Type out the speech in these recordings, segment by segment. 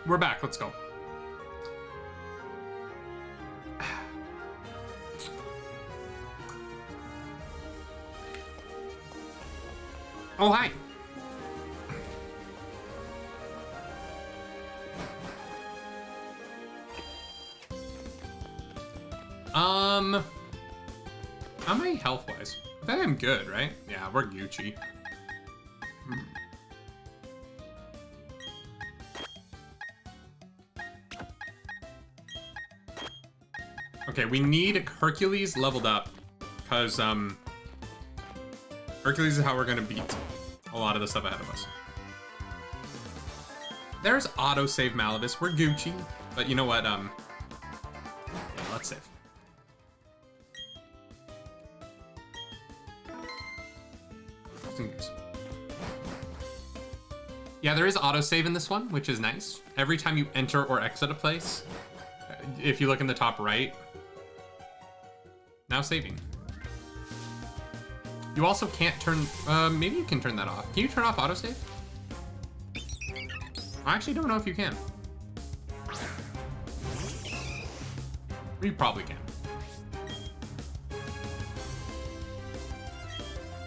We're back. Let's go. Oh, hi. How many health-wise? I think I'm good, right? Yeah, we're Gucci. Okay, we need Hercules leveled up, because, Hercules is how we're gonna beat a lot of the stuff ahead of us. There's autosave Malibus, we're Gucci, but you know what, yeah, let's save. Yeah, there is autosave in this one, which is nice. Every time you enter or exit a place, if you look in the top right, now saving. You also can't turn, maybe you can turn that off. Can you turn off autosave? I actually don't know if you can. You probably can.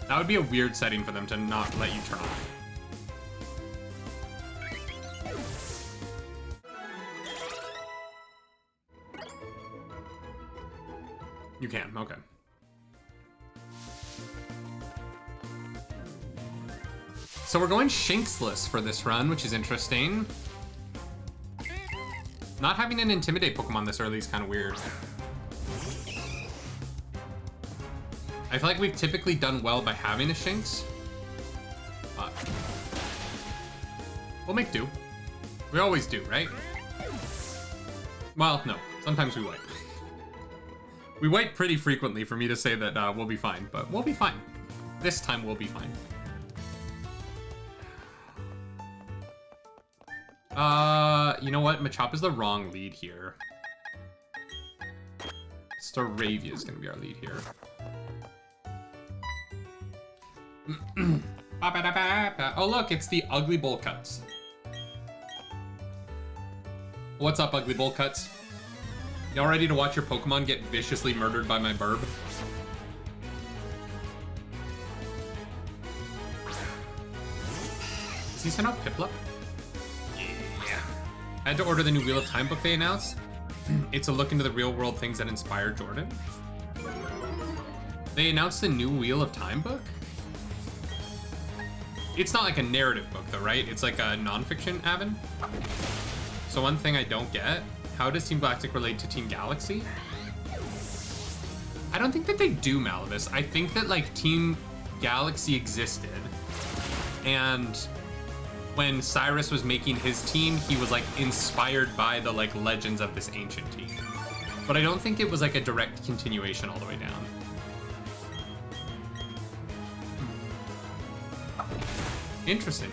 That would be a weird setting for them to not let you turn off. You can, okay. So we're going Shinxless for this run, which is interesting. Not having an Intimidate Pokemon this early is kind of weird. I feel like we've typically done well by having a Shinx. But we'll make do. We always do, right? Well, no. Sometimes we wipe. We wipe pretty frequently for me to say that we'll be fine, but we'll be fine. This time we'll be fine. You know what? Machop is the wrong lead here. Staravia is gonna be our lead here. Oh look, it's the Ugly Bowl Cuts. What's up, Ugly Bowl Cuts? Y'all ready to watch your Pokemon get viciously murdered by my burb? Does he send out Piplup? Yeah. I had to order the new Wheel of Time book they announced. It's a look into the real world things that inspired Jordan. They announced the new Wheel of Time book? It's not like a narrative book though, right? It's like a non-fiction Avon. So one thing I don't get, how does Team Galactic relate to Team Galaxy? I don't think that they do, Malibus. I think that like Team Galaxy existed, and when Cyrus was making his team, he was like inspired by the like legends of this ancient team. But I don't think it was like a direct continuation all the way down. Interesting.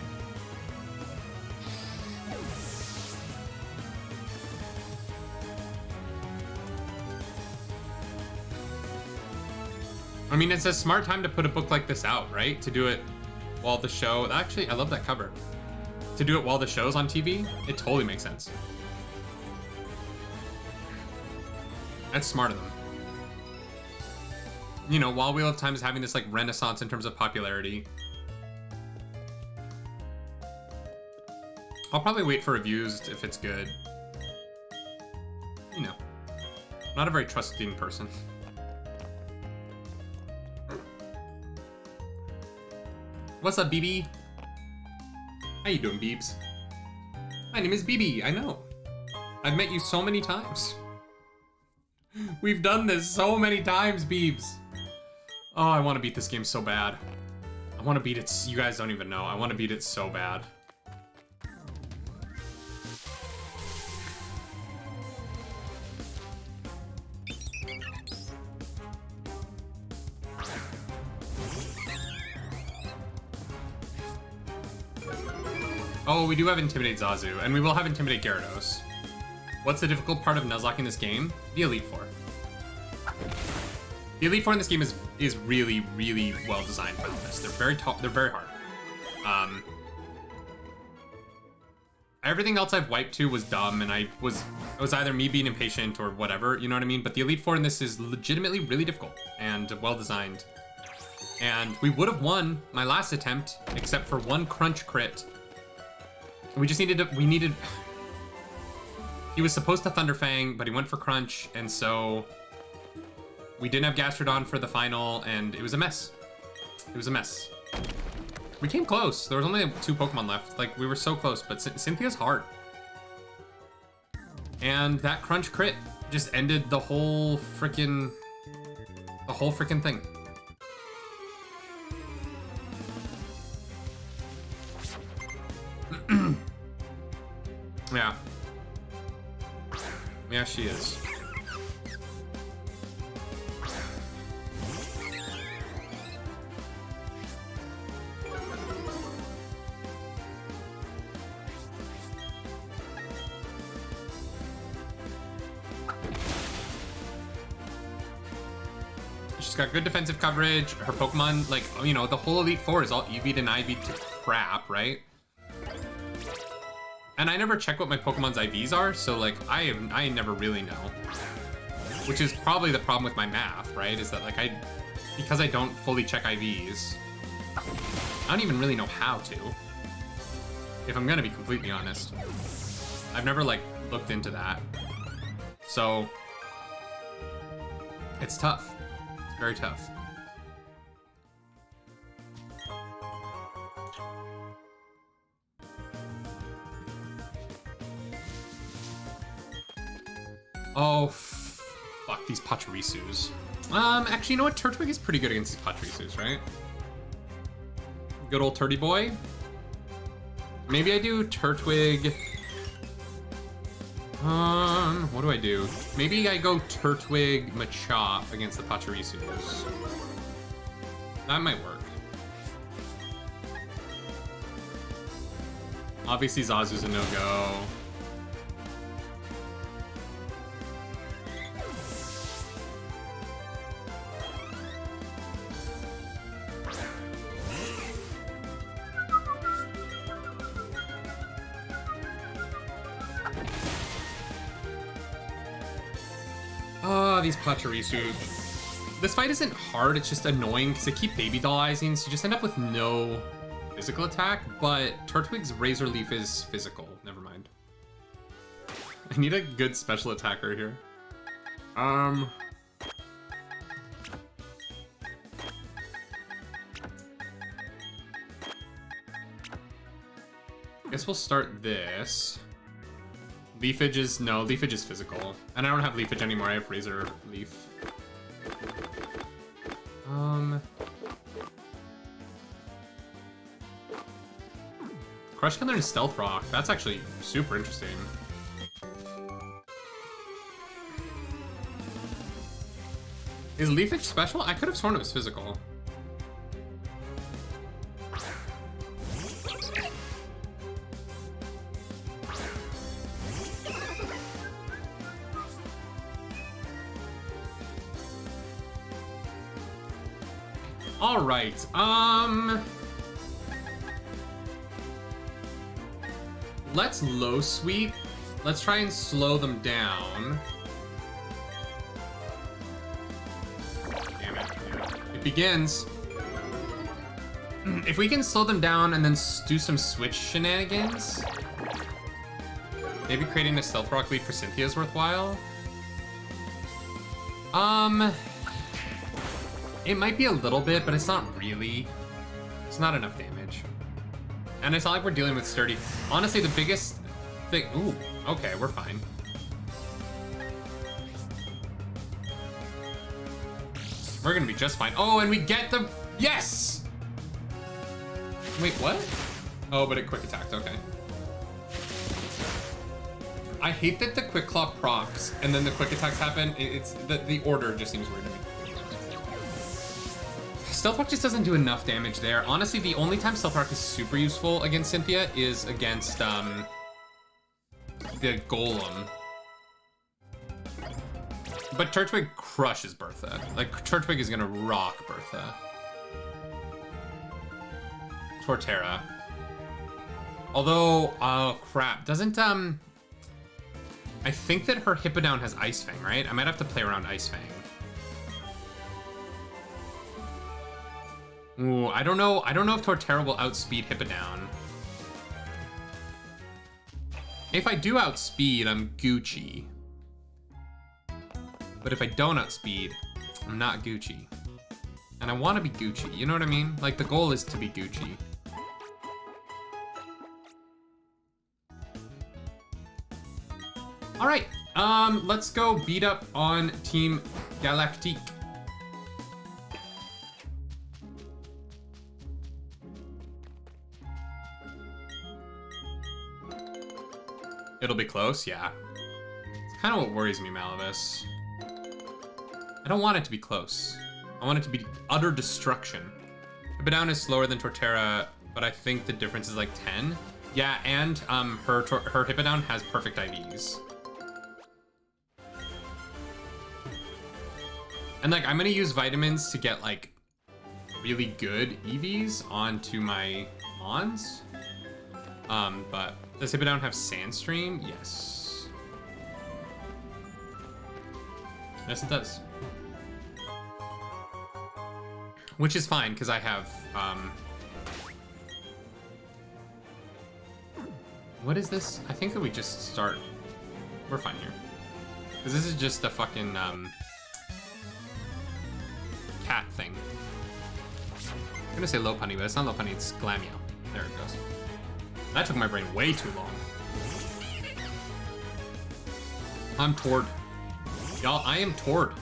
I mean, it's a smart time to put a book like this out, right? To do it while the show... Actually, I love that cover. To do it while the show's on TV, it totally makes sense. That's smart of them. You know, while Wheel of Time is having this, like, renaissance in terms of popularity. I'll probably wait for reviews if it's good. You know. Not a very trusting person. What's up, BB? How you doing, Beebs? My name is BB, I know. I've met you so many times. We've done this so many times, Beebs. Oh, I want to beat this game so bad. I want to beat it, you guys don't even know. I want to beat it so bad. Oh, we do have Intimidate Zazu, and we will have Intimidate Gyarados. What's the difficult part of Nuzlocke this game? The Elite Four. The Elite Four in this game is really, really well designed for this. They're very hard. Everything else I've wiped to was dumb, and it was either me being impatient or whatever, you know what I mean? But the Elite Four in this is legitimately really difficult and well designed. And we would have won my last attempt, except for one crunch crit. We just needed to, he was supposed to Thunderfang, but he went for crunch, and so we didn't have Gastrodon for the final, and it was a mess. It was a mess. We came close. There was only 2 Pokemon left. Like, we were so close, but Cynthia's hard. And that crunch crit just ended the whole freaking thing. Yeah. Yeah, she is. She's got good defensive coverage. Her Pokemon, like, you know, the whole Elite Four is all EV'd and IV'd to crap, right? And I never check what my Pokemon's IVs are, so like I never really know. Which is probably the problem with my math, right? Is that like because I don't fully check IVs, I don't even really know how to. If I'm gonna be completely honest. I've never like looked into that. So it's tough. It's very tough. Oh, fuck these Pachirisus. Actually, you know what? Turtwig is pretty good against these Pachirisus, right? Good old Turdy boy. Maybe I do Turtwig. What do I do? Maybe I go Turtwig Machop against the Pachirisus. That might work. Obviously, Zazu's a no-go. These Pachirisu. This fight isn't hard, it's just annoying because they keep baby dollizing, so you just end up with no physical attack, but Turtwig's Razor Leaf is physical. Never mind. I need a good special attacker here. I guess we'll start this. Leafage is, no, Leafage is physical. And I don't have Leafage anymore, I have Razor Leaf. Crush Killer and Stealth Rock, that's actually super interesting. Is Leafage special? I could have sworn it was physical. All right, let's low sweep. Let's try and slow them down. Damn it, yeah. It begins. If we can slow them down and then do some switch shenanigans, maybe creating a Stealth Rock lead for Cynthia is worthwhile. It might be a little bit, but it's not really. It's not enough damage. And it's not like we're dealing with sturdy. Honestly, the biggest thing... Ooh, okay, we're fine. We're gonna be just fine. Oh, and we get the... Yes! Wait, what? Oh, but it quick attacked, okay. I hate that the Quick Claw procs and then the quick attacks happen. It's the order just seems weird to me. Stealth Rock just doesn't do enough damage there. Honestly, the only time Stealth Rock is super useful against Cynthia is against the Golem. But Turtwig crushes Bertha. Like, Turtwig is gonna rock Bertha. Torterra. Although, oh crap, doesn't, I think that her Hippowdon has Ice Fang, right? I might have to play around Ice Fang. Ooh, I don't know if Torterra will outspeed Hippowdon. If I do outspeed, I'm Gucci. But if I don't outspeed, I'm not Gucci. And I want to be Gucci, you know what I mean? Like, the goal is to be Gucci. All right, let's go beat up on Team Galactique. It'll be close, yeah. It's kind of what worries me, Malavis. I don't want it to be close. I want it to be utter destruction. Hippowdon is slower than Torterra, but I think the difference is like 10. Yeah, and her Hippowdon has perfect IVs. And like, I'm gonna use vitamins to get like really good EVs onto my Mons. But does Hippowdon have Sandstream? Yes. Yes, it does. Which is fine, because I have, what is this? I think that we just start, we're fine here. Because this is just a fucking, cat thing. I'm gonna say Lopunny, but it's not Lopunny, it's Glameow. There it goes. That took my brain way too long. I'm Tord. Y'all, I am Tord.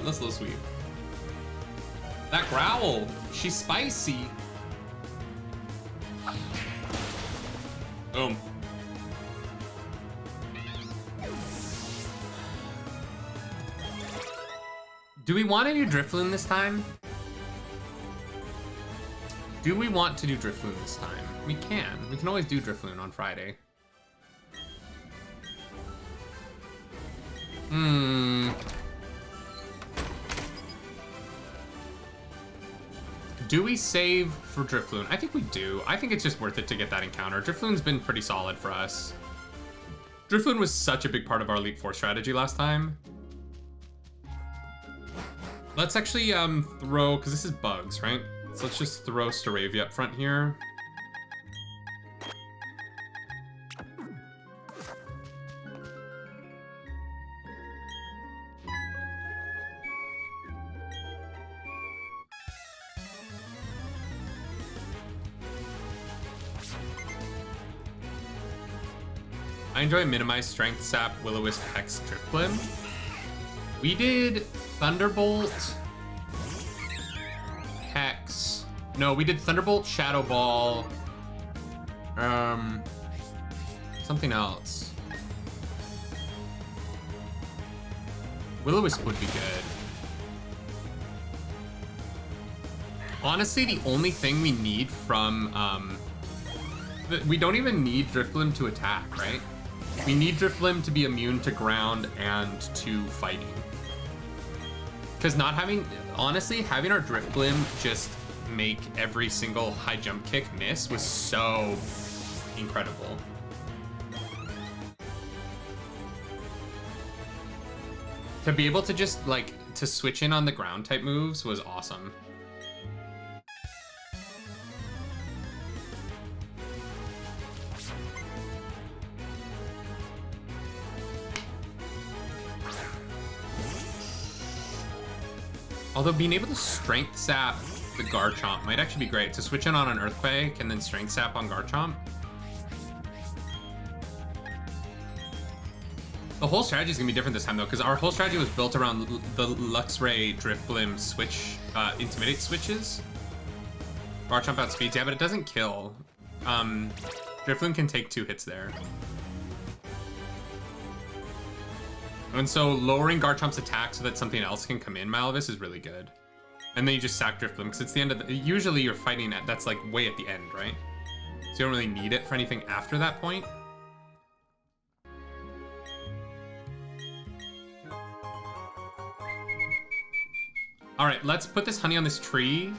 That's a little sweet. That growl, she's spicy. Boom. Do we want to do Drifloon this time? Do we want to do Drifloon this time? We can. We can always do Drifloon on Friday. Do we save for Drifloon? I think we do. I think it's just worth it to get that encounter. Drifloon's been pretty solid for us. Drifloon was such a big part of our Elite Four strategy last time. Let's actually throw, because this is bugs, right? So let's just throw Staravia up front here. I enjoy Minimize, Strength, Sap, Will-O-Wisp, Hex, Drifblim. We did Thunderbolt, Hex. No, we did Thunderbolt, Shadow Ball, something else. Will-O-Wisp would be good. Honestly, the only thing we need from, we don't even need Drifblim to attack, right? We need Drifblim to be immune to ground and to fighting. Because not having, honestly, having our Drifblim just make every single high jump kick miss was so incredible. To be able to just, like, to switch in on the ground type moves was awesome. Although being able to Strength Sap the Garchomp might actually be great. To switch in on an Earthquake and then Strength Sap on Garchomp. The whole strategy is going to be different this time though, because our whole strategy was built around the Luxray, Drifblim switch, Intimidate switches. Garchomp outspeeds, yeah, but it doesn't kill. Drifblim can take 2 hits there. And so lowering Garchomp's attack so that something else can come in, Malvis, is really good. And then you just sack drift them, because it's the end of the... Usually you're fighting at... That's like way at the end, right? So you don't really need it for anything after that point. Alright, let's put this honey on this tree.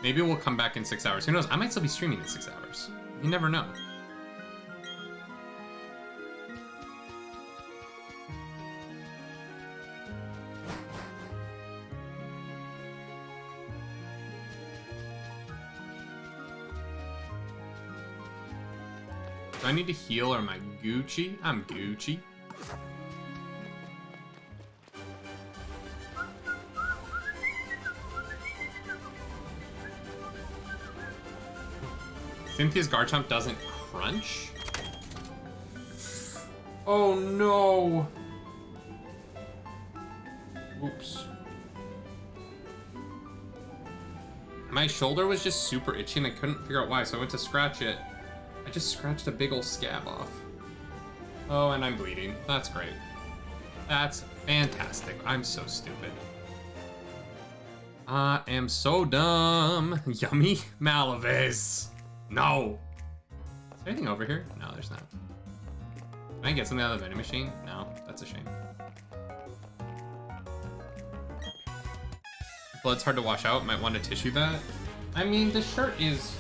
Maybe we'll come back in 6 hours. Who knows? I might still be streaming in 6 hours. You never know. Do I need to heal or am I Gucci? I'm Gucci. Cynthia's Garchomp doesn't crunch? Oh no! Oops. My shoulder was just super itchy and I couldn't figure out why, so I went to scratch it. I just scratched a big ol' scab off. Oh, and I'm bleeding. That's great. That's fantastic. I'm so stupid. I am so dumb. Yummy Malavis. No. Is there anything over here? No, there's not. Can I get something out of the vending machine? No, that's a shame. Blood's hard to wash out. Might want to tissue that. I mean, the shirt is...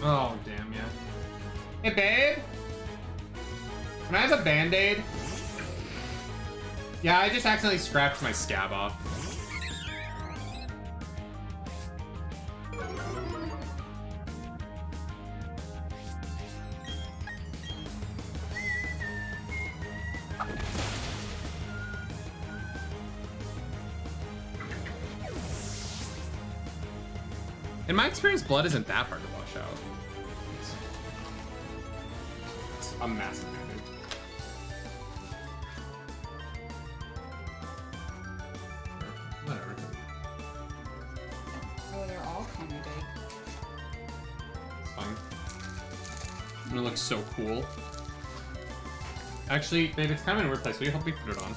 Oh, damn, yeah. Hey, babe? Can I have a Band-Aid? Yeah, I just accidentally scratched my scab off. In my experience, blood isn't that hard to wash out. It's a massive damage. Whatever. Oh, they're all kind of big. It's fine. I'm gonna look so cool. Actually, babe, it's kind of in a weird place. Will you help me put it on?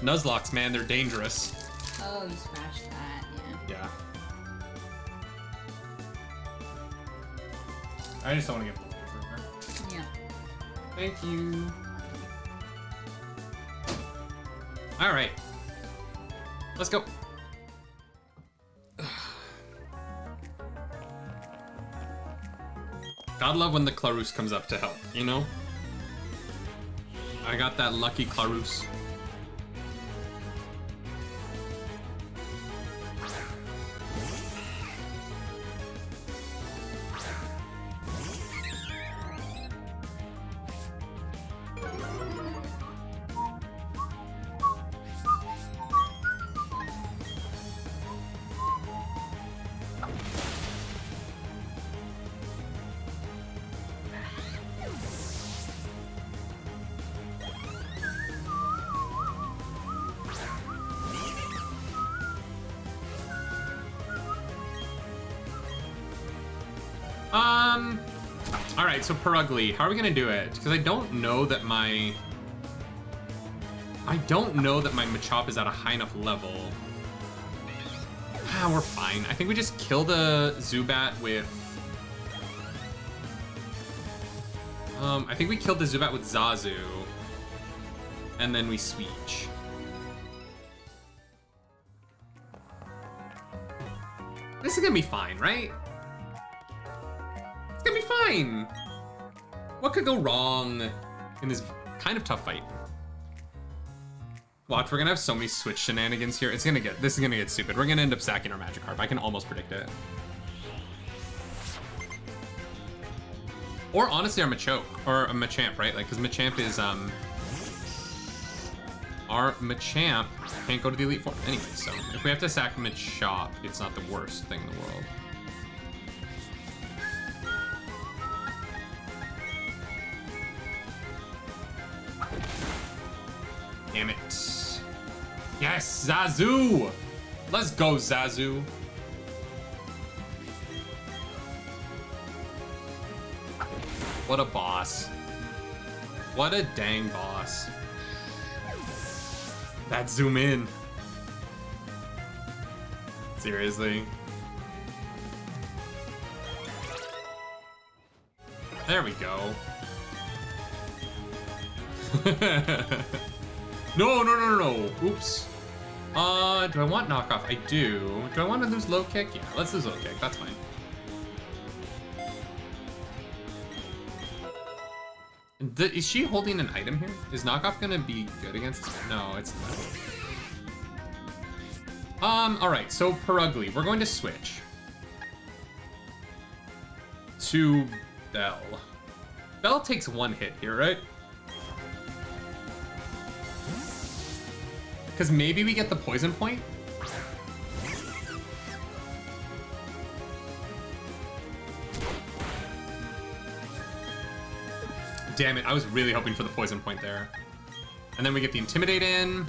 Nuzlocks, man, they're dangerous. Oh, you smashed that, yeah. Yeah. I just don't want to get blood everywhere. Yeah. Thank you. Alright. Let's go. God love when the Clarus comes up to help, you know? I got that lucky Clarus. Alright, so Perugly, how are we gonna do it? Because I don't know that my Machop is at a high enough level. Ah, we're fine. I think we just kill the Zubat with... I think we killed the Zubat with Zazu. And then we Sweech. This is gonna be fine, right? It's gonna be fine. What could go wrong in this kind of tough fight? Watch, we're gonna have so many switch shenanigans here. This is gonna get stupid. We're gonna end up sacking our Magikarp. I can almost predict it. Or honestly, our Machoke or a Machamp, right? Like, because Machamp is our Machamp can't go to the Elite Four anyway. So if we have to sack Machop, it's not the worst thing in the world. Damn it. Yes, Zazu! Let's go, Zazu. What a boss. What a dang boss. That zoom in. Seriously. There we go. No. Oops. Do I want knockoff? I do. Do I want to lose low kick? Yeah, let's lose low kick. That's fine. Is she holding an item here? Is knockoff gonna be good against this? No, it's not. Alright, so Perugly, we're going to switch to Bell. Bell takes one hit here, right? Because maybe we get the poison point? Damn it, I was really hoping for the poison point there. And then we get the Intimidate in.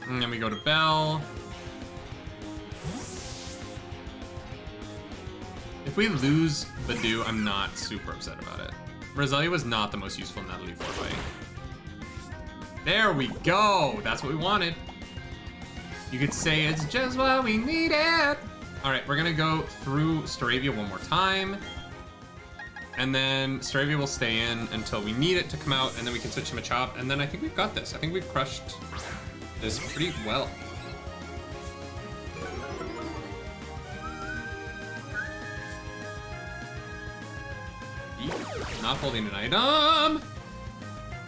And then we go to Bell. If we lose Badoo, I'm not super upset about it. Roselia was not the most useful in that Elite Four fight. There we go! That's what we wanted. You could say it's just what we needed. Alright, we're gonna go through Staravia one more time. And then Staravia will stay in until we need it to come out, and then we can switch to Machop, and then I think we've got this. I think we've crushed this pretty well. Not holding an item.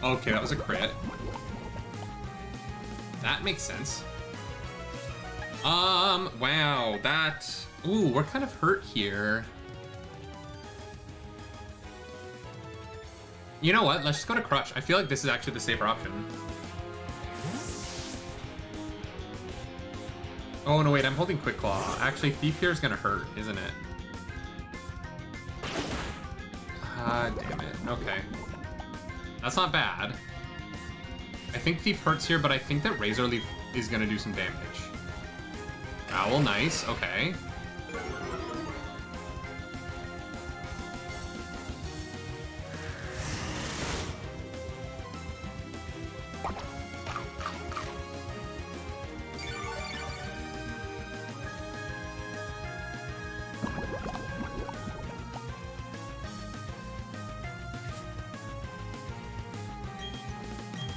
Okay, that was a crit. That makes sense. Wow, that... Ooh, we're kind of hurt here. You know what? Let's just go to Crush. I feel like this is actually the safer option. Oh, no, wait, I'm holding Quick Claw. Actually, Thief here is gonna hurt, isn't it? Ah, damn it. Okay. That's not bad. I think Thief hurts here, but I think that Razor Leaf is gonna do some damage. Owl, nice. Okay.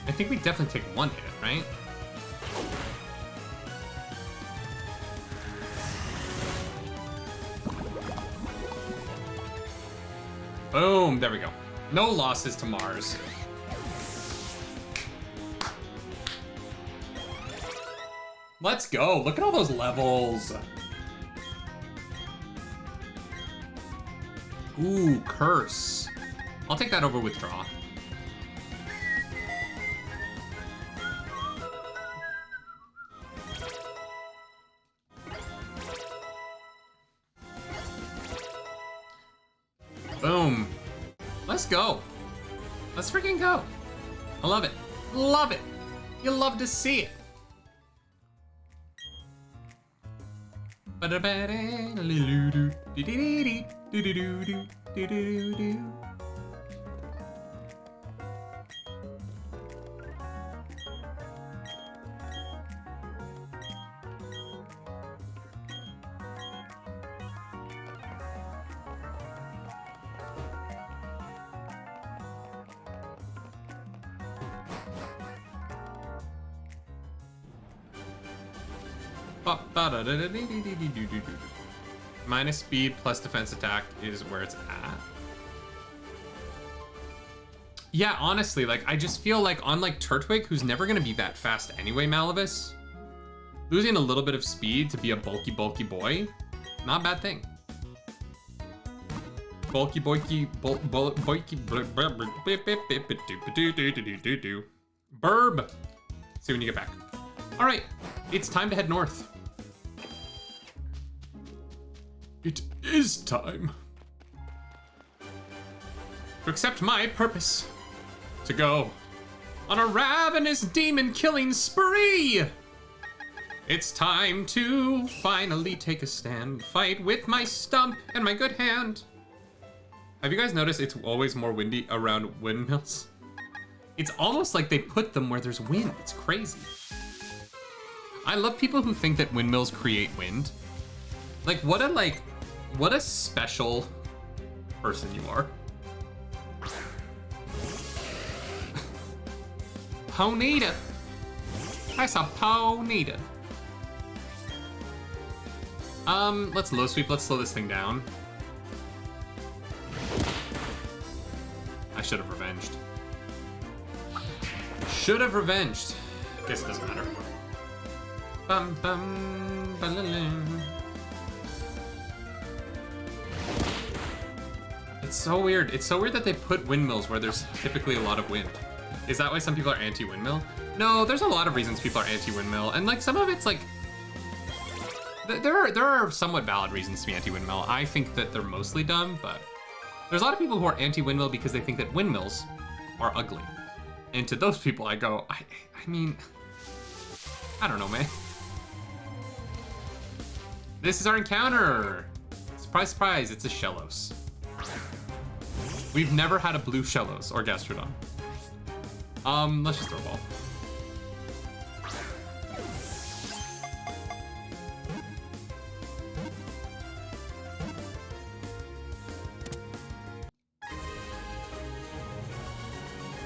I think we definitely take one hit, right? Boom, there we go. No losses to Mars. Let's go, look at all those levels. Ooh, Curse. I'll take that over Withdraw. Boom. Let's go. Let's freaking go. I love it. Love it. You love to see it. Minus speed plus defense attack is where it's at. Yeah, honestly, like, I just feel like on, like, Turtwig, who's never gonna be that fast anyway, Malavis, losing a little bit of speed to be a bulky boy, not a bad thing. Bulky. Burb. See when you get back. All right, it's time to head north. It is time. to accept my purpose, to go on a ravenous demon-killing spree. It's time to finally take a stand, fight with my stump and my good hand. Have you guys noticed it's always more windy around windmills? It's almost like they put them where there's wind. It's crazy. I love people who think that windmills create wind. Like, what a special person you are. Ponita. That's a ponita. Let's low sweep. Let's slow this thing down. I should have revenged. Should have revenged. Guess it doesn't matter. Bum bum ba-la-ling. It's so weird. It's so weird that they put windmills where there's typically a lot of wind. Is that why some people are anti-windmill? No, there's a lot of reasons people are anti-windmill, and like some of it's like there are somewhat valid reasons to be anti-windmill. I think that they're mostly dumb, but there's a lot of people who are anti-windmill because they think that windmills are ugly. And to those people, I go, I mean, I don't know, man. This is our encounter. Surprise, surprise, it's a Shellos. We've never had a blue Shellos or Gastrodon. Let's just throw a ball.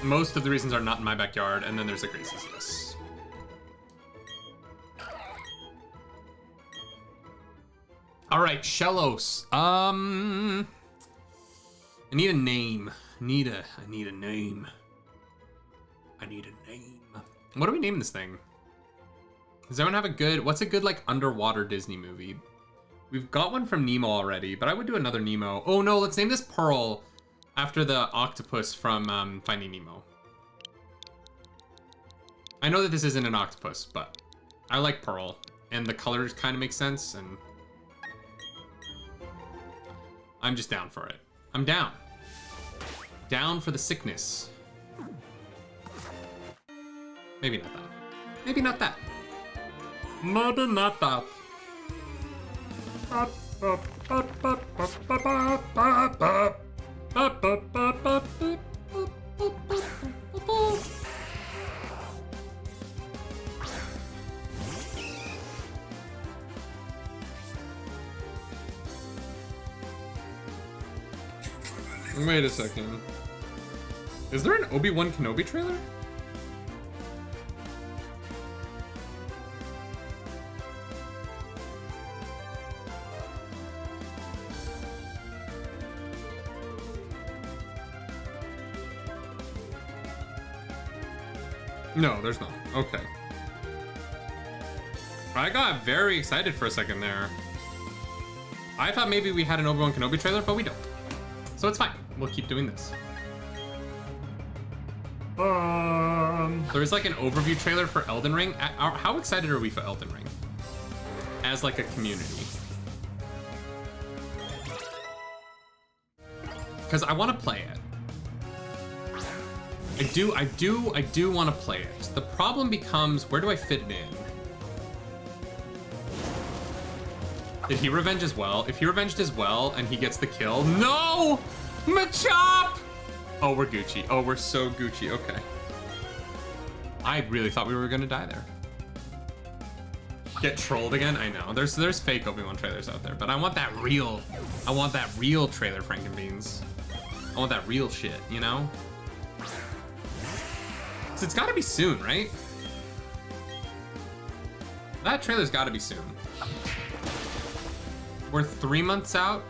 Most of the reasons are not in my backyard, and then there's the Graces, yes. All right, Shellos. I need a name. I need a name. What do we name this thing? Does anyone have a good, what's a good like underwater Disney movie? We've got one from Nemo already, but I would do another Nemo. Oh no, let's name this Pearl after the octopus from Finding Nemo. I know that this isn't an octopus, but I like Pearl, and the colors kind of make sense, and I'm just down for it. I'm down. Down for the sickness. Maybe not that. Maybe not that. Maybe not that. Wait a second. Is there an Obi-Wan Kenobi trailer? No, there's not. Okay. I got very excited for a second there. I thought maybe we had an Obi-Wan Kenobi trailer, but we don't. So it's fine. We'll keep doing this. There's like an overview trailer for Elden Ring. How excited are we for Elden Ring? As like a community. Because I want to play it. I do want to play it. The problem becomes, where do I fit it in? Did he revenge as well? If he revenged as well and he gets the kill, no! Machop! Oh, we're Gucci. Oh, we're so Gucci. Okay. I really thought we were gonna die there. Get trolled again? I know. There's fake Obi-Wan trailers out there, but I want that real trailer, Frankenbeans. I want that real shit, you know? So it's gotta be soon, right? That trailer's gotta be soon. We're 3 months out.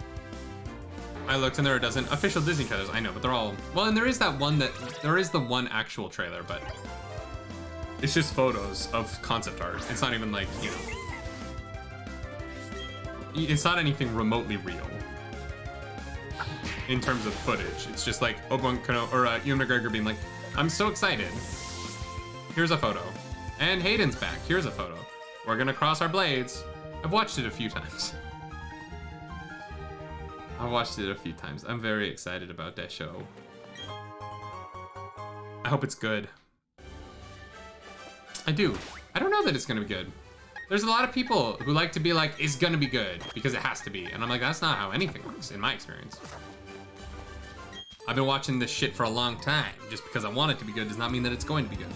I looked and there are a dozen official Disney trailers. I know, but they're all, well, and there is the one actual trailer, but it's just photos of concept art. It's not even like, you know, it's not anything remotely real in terms of footage. It's just like Obi-Wan Kenobi or Ewan McGregor being like, I'm so excited. Here's a photo. And Hayden's back. Here's a photo. We're gonna cross our blades. I've watched it a few times. I'm very excited about that show. I hope it's good. I do. I don't know that it's gonna be good. There's a lot of people who like to be like, it's gonna be good because it has to be. And I'm like, that's not how anything works in my experience. I've been watching this shit for a long time. Just because I want it to be good does not mean that it's going to be good.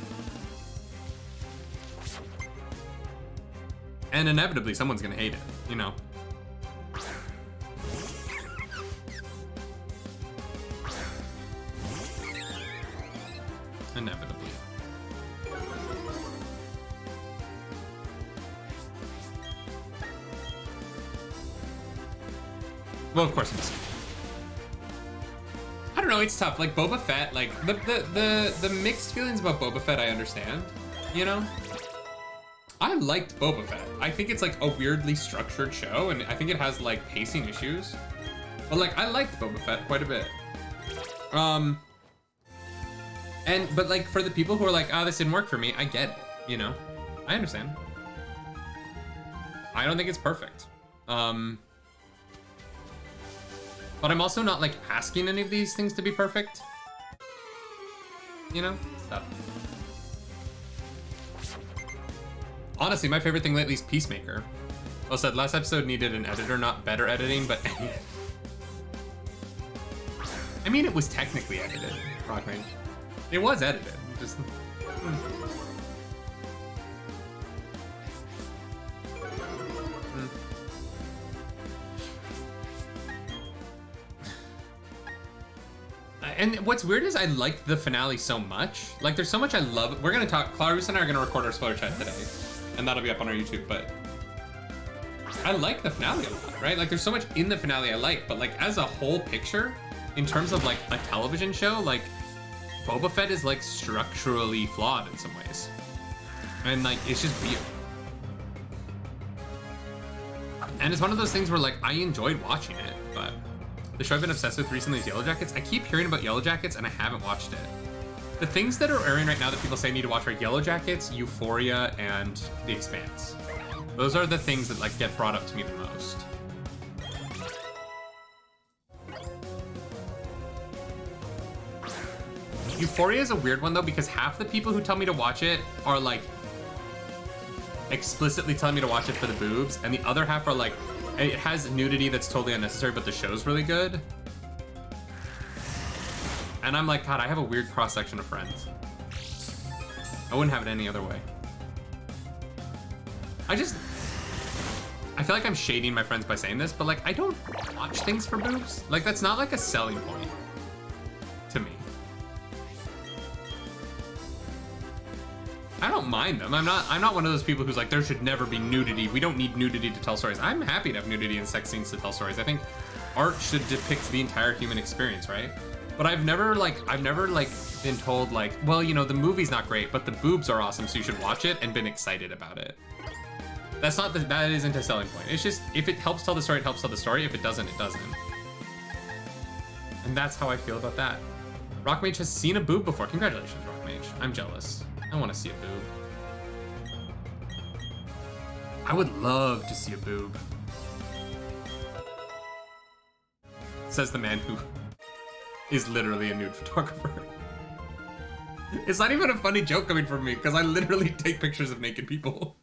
And inevitably, someone's gonna hate it, you know? Inevitably. Well, of course it is. I don't know, it's tough. Like Boba Fett, like the mixed feelings about Boba Fett I understand, you know? I liked Boba Fett. I think it's like a weirdly structured show, and I think it has like pacing issues. But like I liked Boba Fett quite a bit. But like for the people who are like, oh, this didn't work for me, I get it, you know? I understand. I don't think it's perfect. But I'm also not like asking any of these things to be perfect. You know? Stuff. Honestly, my favorite thing lately is Peacemaker. Well said, last episode needed an editor, not better editing, but I mean, it was technically edited, Rockrange. It was edited, just... And what's weird is I like the finale so much. Like, there's so much I love. We're gonna talk, Clarus and I are gonna record our spoiler chat today, and that'll be up on our YouTube, but I like the finale a lot, right? Like, there's so much in the finale I like, but like, as a whole picture, in terms of like a television show, like, Boba Fett is like structurally flawed in some ways. And like, it's just weird. And it's one of those things where like, I enjoyed watching it, but the show I've been obsessed with recently is Yellow Jackets. I keep hearing about Yellow Jackets and I haven't watched it. The things that are airing right now that people say I need to watch are Yellow Jackets, Euphoria, and The Expanse. Those are the things that like get brought up to me the most. Euphoria is a weird one though, because half the people who tell me to watch it are like explicitly telling me to watch it for the boobs, and the other half are like, it has nudity that's totally unnecessary, but the show's really good. And I'm like, God, I have a weird cross-section of friends. I wouldn't have it any other way. I feel like I'm shading my friends by saying this, but like, I don't watch things for boobs. Like, that's not like a selling point to me. I don't mind them. I'm not one of those people who's like, there should never be nudity. We don't need nudity to tell stories. I'm happy to have nudity and sex scenes to tell stories. I think art should depict the entire human experience, right? But I've never been told like, well, you know, the movie's not great, but the boobs are awesome, so you should watch it, and been excited about it. That isn't a selling point. It's just, if it helps tell the story, it helps tell the story. If it doesn't, it doesn't. And that's how I feel about that. Rockmage has seen a boob before. Congratulations, Rockmage. I'm jealous. I want to see a boob. I would love to see a boob. Says the man who is literally a nude photographer. It's not even a funny joke coming from me, because I literally take pictures of naked people.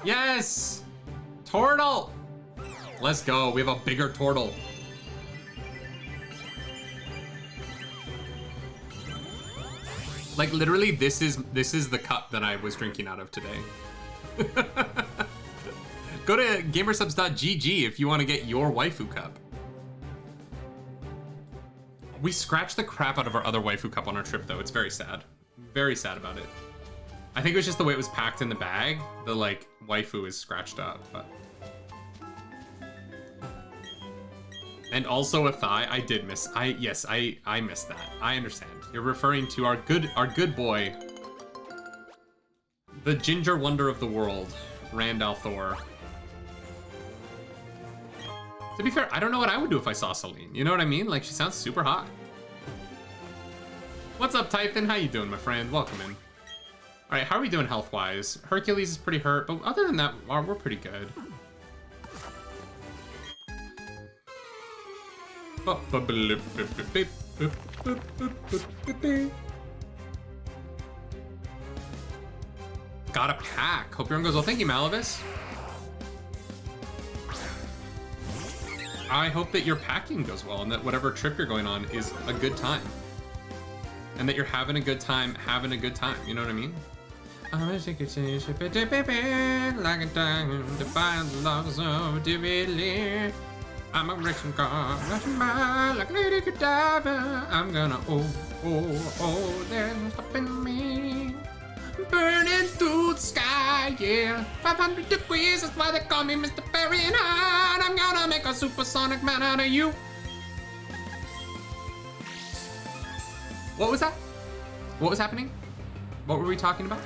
Yes! Turtle! Let's go, we have a bigger turtle. Like, literally, this is the cup that I was drinking out of today. Go to gamersubs.gg if you want to get your waifu cup. We scratched the crap out of our other waifu cup on our trip, though. It's very sad. Very sad about it. I think it was just the way it was packed in the bag. The, like, waifu is scratched up, but... And also a thigh. I did miss. Yes, I missed that. I understand. You're referring to our good boy, the ginger wonder of the world, Randall Thor. To be fair, I don't know what I would do if I saw Celine. You know what I mean? Like, she sounds super hot. What's up, Typhon? How you doing, my friend? Welcome in. All right, how are we doing health-wise? Hercules is pretty hurt, but other than that, we're pretty good. Got a pack. Hope your run goes well. Thank you, Malavis. I hope that your packing goes well and that whatever trip you're going on is a good time. And that you're having a good time, You know what I mean? I'm a ticket to ship it like a diamond to find the loves of Divilly. I'm a racing car, rushing by like Lady Godiva. I'm gonna, there's stopping me. Burning through the sky, yeah. 500 degrees, that's why they call me Mr. Fahrenheit. I'm gonna make a supersonic man out of you. What was that? What was happening? What were we talking about?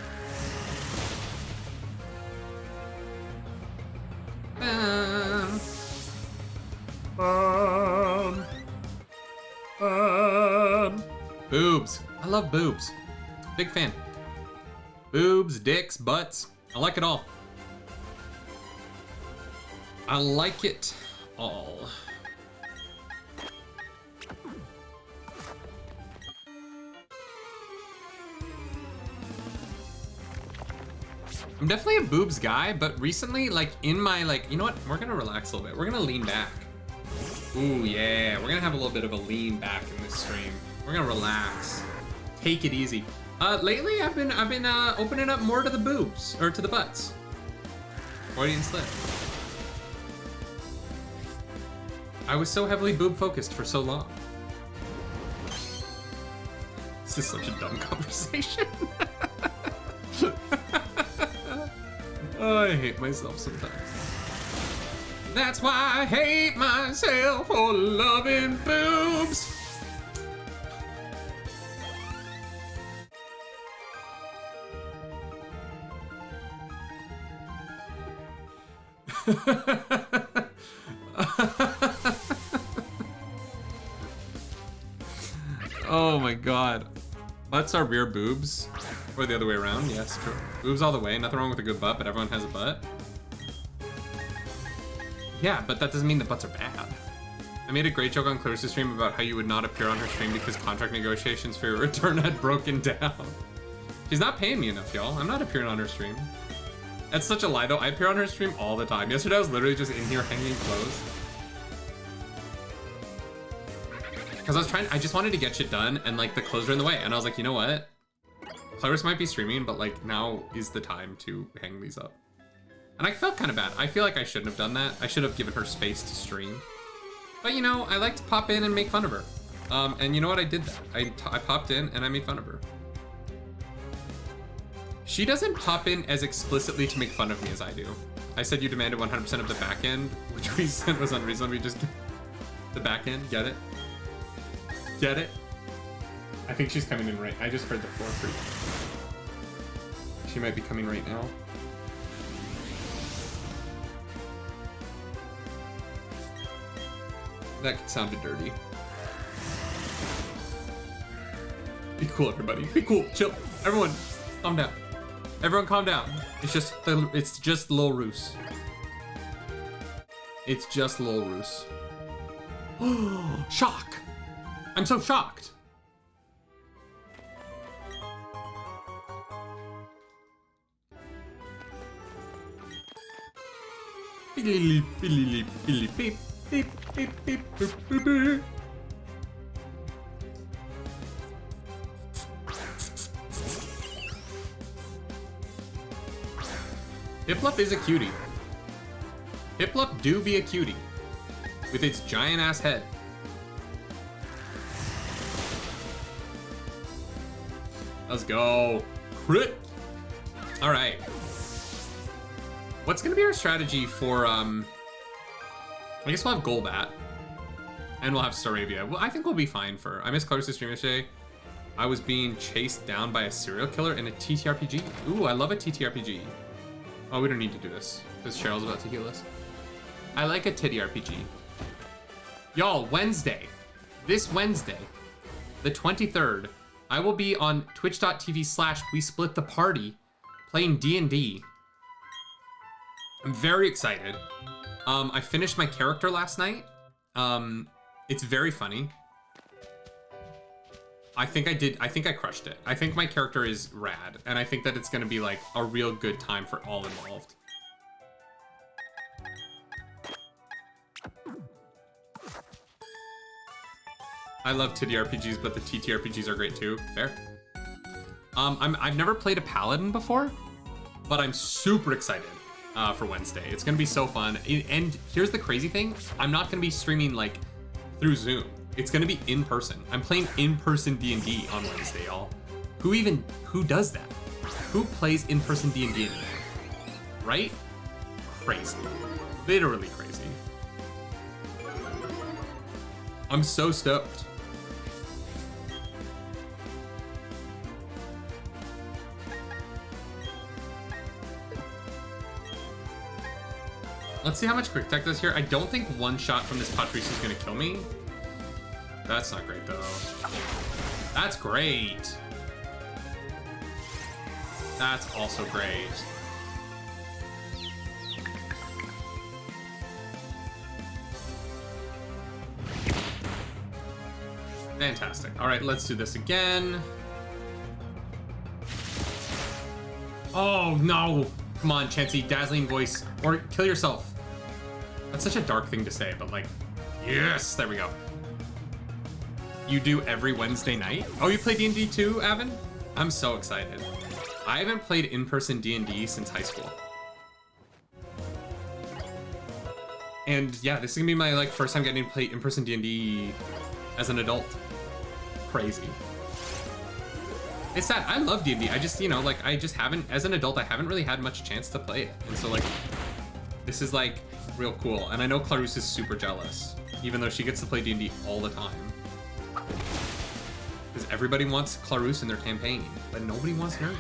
Boobs. I love boobs. Big fan. Boobs, dicks, butts. I like it all. I like it all. I'm definitely a boobs guy, but recently, like in my, you know what? We're gonna relax a little bit. We're gonna lean back. Ooh, yeah. We're gonna have a little bit of a lean back in this stream. We're gonna relax. Take it easy. Lately I've been opening up more to the boobs, or to the butts. Freudian slip. I was so heavily boob focused for so long. This is such a dumb conversation. Oh, I hate myself sometimes. That's why I hate myself for loving boobs. Oh my god. Butts are rear boobs. Or the other way around, yes, true. Boobs all the way, nothing wrong with a good butt, but everyone has a butt. Yeah, but that doesn't mean that butts are bad. I made a great joke on Clarissa's stream about how you would not appear on her stream because contract negotiations for your return had broken down. She's not paying me enough, y'all. I'm not appearing on her stream. That's such a lie, though. I appear on her stream all the time. Yesterday, I was literally just in here hanging clothes. Because I just wanted to get shit done, and, like, the clothes are in the way. And I was like, you know what? Clarissa might be streaming, but, like, now is the time to hang these up. And I felt kind of bad. I feel like I shouldn't have done that. I should have given her space to stream. But, you know, I like to pop in and make fun of her. And you know what? I did that. I popped in and I made fun of her. She doesn't pop in as explicitly to make fun of me as I do. I said you demanded 100% of the back end, which we said was unreasonable. We just... The back end, get it? Get it? I think she's coming in right... I just heard the floor creak. She might be coming right now. That sounded dirty. Be cool, everybody. Be cool. Chill. Everyone, calm down. Everyone, calm down. It's just Lil Roos. It's just Lil Roos. Shock! I'm so shocked. Beep, beep, beep, beep, beep, beep, beep, beep, beep. Hiplup is a cutie. Hiplup do be a cutie. With its giant ass head. Let's go. Crit. Alright. What's gonna be our strategy for, I guess we'll have Golbat. And we'll have Staravia. Well, I think we'll be fine for... I missed Clarissa's stream yesterday. I was being chased down by a serial killer in a TTRPG. Ooh, I love a TTRPG. Oh, we don't need to do this, because Cheryl's about to heal us. I like a titty RPG. Y'all, Wednesday. This Wednesday, the 23rd, I will be on twitch.tv/WeSplitTheParty playing D&D. I'm very excited. I finished my character last night. It's very funny. I think I did. I think I crushed it. I think my character is rad, and I think that it's gonna be like a real good time for all involved. I love titty RPGs, but the TTRPGs are great too. Fair. I've never played a paladin before, but I'm super excited for Wednesday. It's gonna be so fun. And here's the crazy thing: I'm not gonna be streaming like through Zoom. It's gonna be in person. I'm playing in-person D&D on Wednesday, y'all. Who does that? Who plays in-person D&D anymore? Right? Crazy. Literally crazy. I'm so stoked. Let's see how much quick tech does here. I don't think one shot from this Patrice is gonna kill me. That's not great though. That's great. That's also great. Fantastic. All right, let's do this again. Oh no. Come on, Chansey, dazzling voice, or kill yourself. That's such a dark thing to say, but like, yes, there we go. You do every Wednesday night? Oh, you play D&D too, Avin? I'm so excited. I haven't played in-person D&D since high school. And yeah, this is gonna be my like first time getting to play in-person D&D as an adult. Crazy. It's sad. I love D&D. I just, you know, like I just haven't, as an adult, I haven't really had much chance to play it. And so like, this is like real cool. And I know Clarus is super jealous, even though she gets to play D&D all the time. Because everybody wants Clarus in their campaign, but nobody wants Nerdy.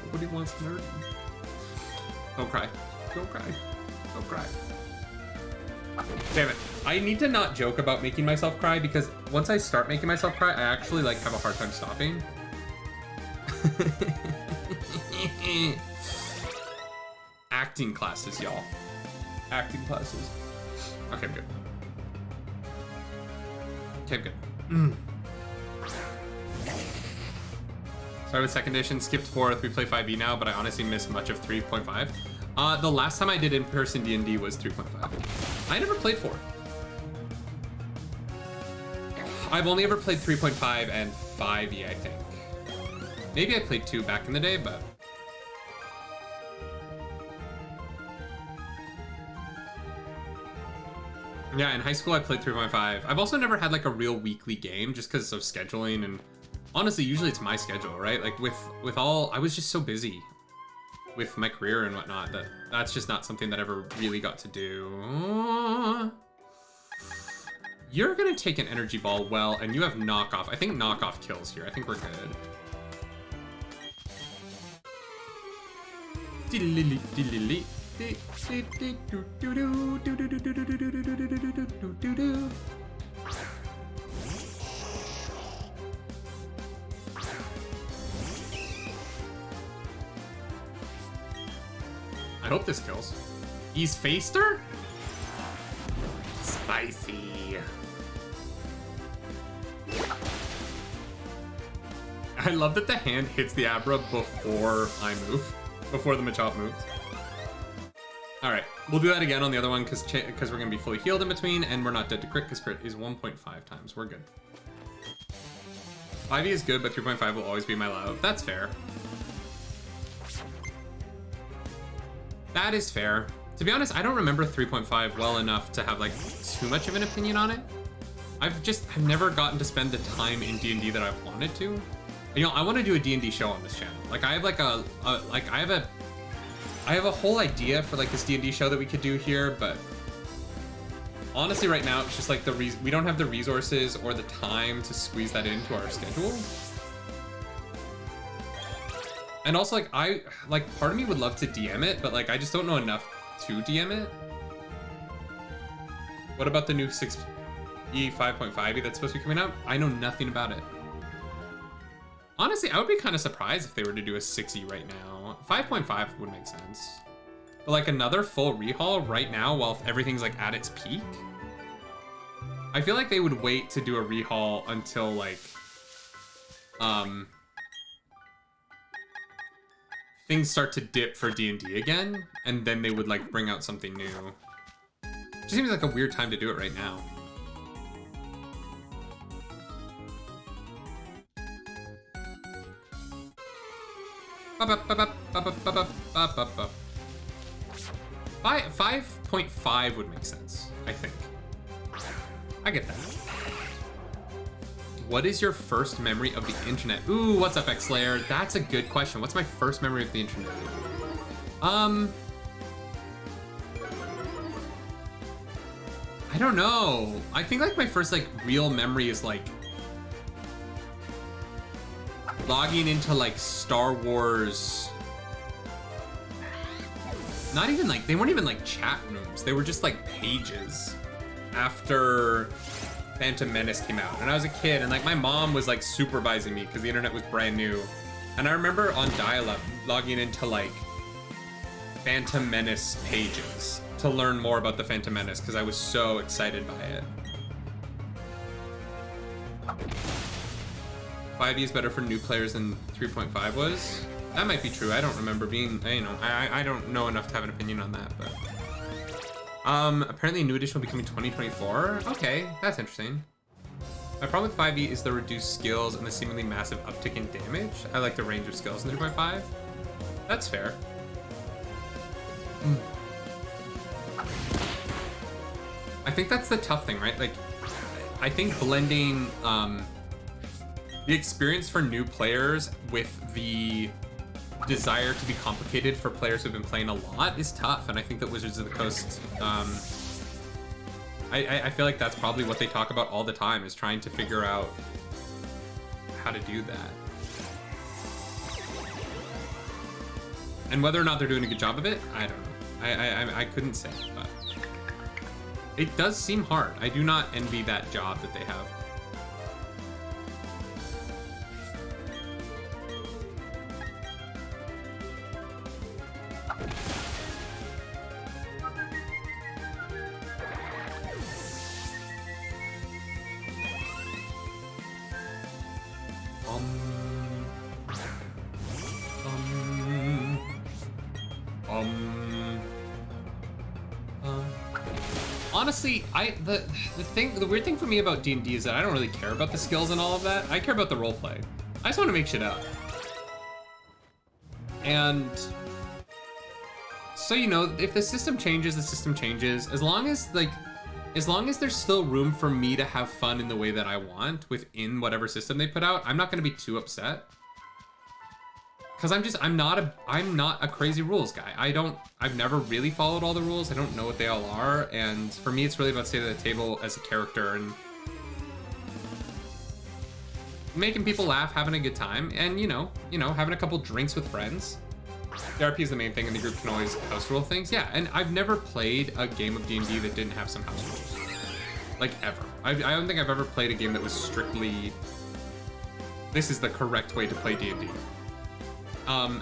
Nobody wants Nerdy. Don't cry. Don't cry. Don't cry. Damn it. I need to not joke about making myself cry because once I start making myself cry, I actually like have a hard time stopping. Acting classes, y'all. Acting classes. Okay, I'm good. Okay, I'm good. Started with second edition, skipped fourth. We play 5e now, but I honestly missed much of 3.5. The last time I did in-person D&D was 3.5. I never played 4. I've only ever played 3.5 and 5e, I think. Maybe I played 2 back in the day, but... yeah, in high school I played 3.5. I've also never had like a real weekly game just because of scheduling, and honestly, usually it's my schedule, right? Like with all, I was just so busy with my career and whatnot that's just not something that I ever really got to do. You're gonna take an energy ball well, and you have knockoff. I think knockoff kills here. I think we're good. I hope this kills. He's faced her? Spicy. I love that the hand hits the Abra before I move. Before the Machop moves. Alright, we'll do that again on the other one because we're going to be fully healed in between, and we're not dead to crit because crit is 1.5 times. We're good. 5e is good, but 3.5 will always be my love. That's fair. That is fair. To be honest, I don't remember 3.5 well enough to have like too much of an opinion on it. I've never gotten to spend the time in D&D that I've wanted to. You know, I want to do a D&D show on this channel. Like I have like I have a whole idea for like this D&D show that we could do here, but honestly right now it's just like we don't have the resources or the time to squeeze that into our schedule. And also like part of me would love to DM it, but like I just don't know enough to DM it. What about the new 6e 5.5e that's supposed to be coming out? I know nothing about it. Honestly, I would be kind of surprised if they were to do a 6e right now. 5.5 would make sense. But like another full rehaul right now while everything's like at its peak? I feel like they would wait to do a rehaul until like, things start to dip for D&D again, and then they would like bring out something new. It just seems like a weird time to do it right now. Five 5.5 would make sense, I think. I get that. What is your first memory of the internet? Ooh, what's up, X-Slayer? That's a good question. What's my first memory of the internet? I don't know. I think like my first like real memory is like logging into like Star Wars. Not even like, they weren't even like chat rooms. They were just like pages after Phantom Menace came out. And I was a kid and like my mom was like supervising me because the internet was brand new. And I remember on dial-up logging into like Phantom Menace pages to learn more about the Phantom Menace because I was so excited by it. 5e is better for new players than 3.5 was. That might be true. I don't remember being, you know, I don't know enough to have an opinion on that, but. Apparently a new edition will be coming 2024. Okay, that's interesting. My problem with 5e is the reduced skills and the seemingly massive uptick in damage. I like the range of skills in 3.5. That's fair. I think that's the tough thing, right? Like, I think blending the experience for new players with the desire to be complicated for players who've been playing a lot is tough, and I think that Wizards of the Coast, I feel like that's probably what they talk about all the time, is trying to figure out how to do that. And whether or not they're doing a good job of it, I don't know. I couldn't say, but it does seem hard. I do not envy that job that they have. Honestly, the weird thing for me about D&D is that I don't really care about the skills and all of that. I care about the roleplay. I just want to make shit up. And so, you know, if the system changes, the system changes. As long as there's still room for me to have fun in the way that I want within whatever system they put out, I'm not going to be too upset. Because I'm not a crazy rules guy. I've never really followed all the rules. I don't know what they all are. And for me, it's really about staying at the table as a character and making people laugh, having a good time, and you know, having a couple drinks with friends. The RP is the main thing, and the group can always house rule things. Yeah, and I've never played a game of D&D that didn't have some house rules. Like, ever. I don't think I've ever played a game that was strictly, this is the correct way to play D&D.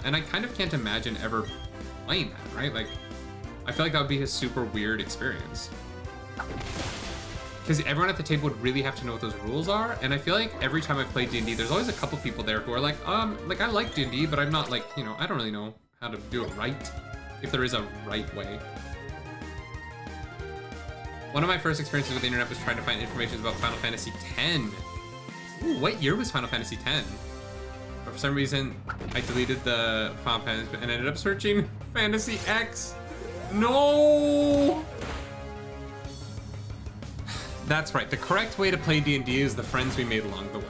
And I kind of can't imagine ever playing that, right? Like, I feel like that would be a super weird experience. Because everyone at the table would really have to know what those rules are, and I feel like every time I've played D&D, there's always a couple people there who are like, I like D&D, but I'm not like, you know, I don't really know how to do it right, if there is a right way. One of my first experiences with the internet was trying to find information about Final Fantasy X. Ooh, what year was Final Fantasy X? But for some reason, I deleted the Final Fantasy and ended up searching Fantasy X. No! That's right, the correct way to play D&D is the friends we made along the way.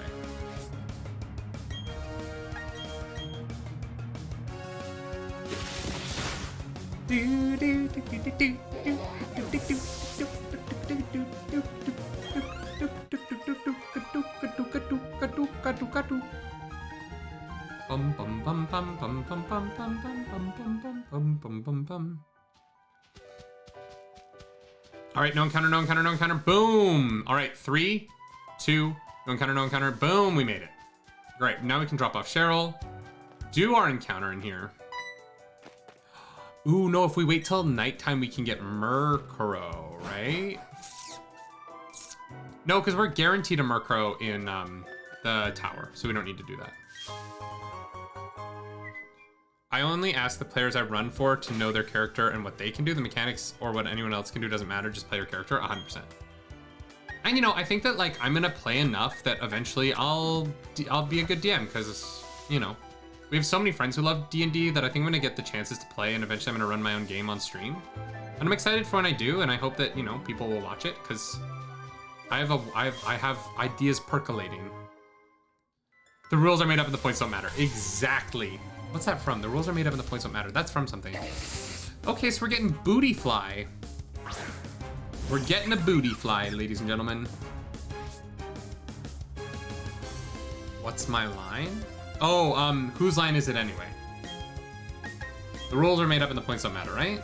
Bum bum bum bum bum bum bum bum bum bum bum bum bum bum. All right, no encounter, no encounter, no encounter. Boom. All right, 3, 2, no encounter, no encounter. Boom, we made it. Great, now we can drop off Cheryl. Do our encounter in here. Ooh, no, if we wait till nighttime, we can get Murkrow, right? No, because we're guaranteed a Murkrow in the tower, so we don't need to do that. I only ask the players I run for to know their character and what they can do. The mechanics or what anyone else can do doesn't matter, just play your character 100%. And you know, I think that like I'm gonna play enough that eventually I'll be a good DM because, you know, we have so many friends who love D&D that I think I'm gonna get the chances to play, and eventually I'm gonna run my own game on stream. And I'm excited for when I do, and I hope that, you know, people will watch it because I have ideas percolating. The rules are made up and the points don't matter. Exactly. What's that from? The rules are made up and the points don't matter. That's from something. Okay, so we're getting Booty Fly. We're getting a Booty Fly, ladies and gentlemen. What's my line? Oh, whose line is it anyway? The rules are made up and the points don't matter, right?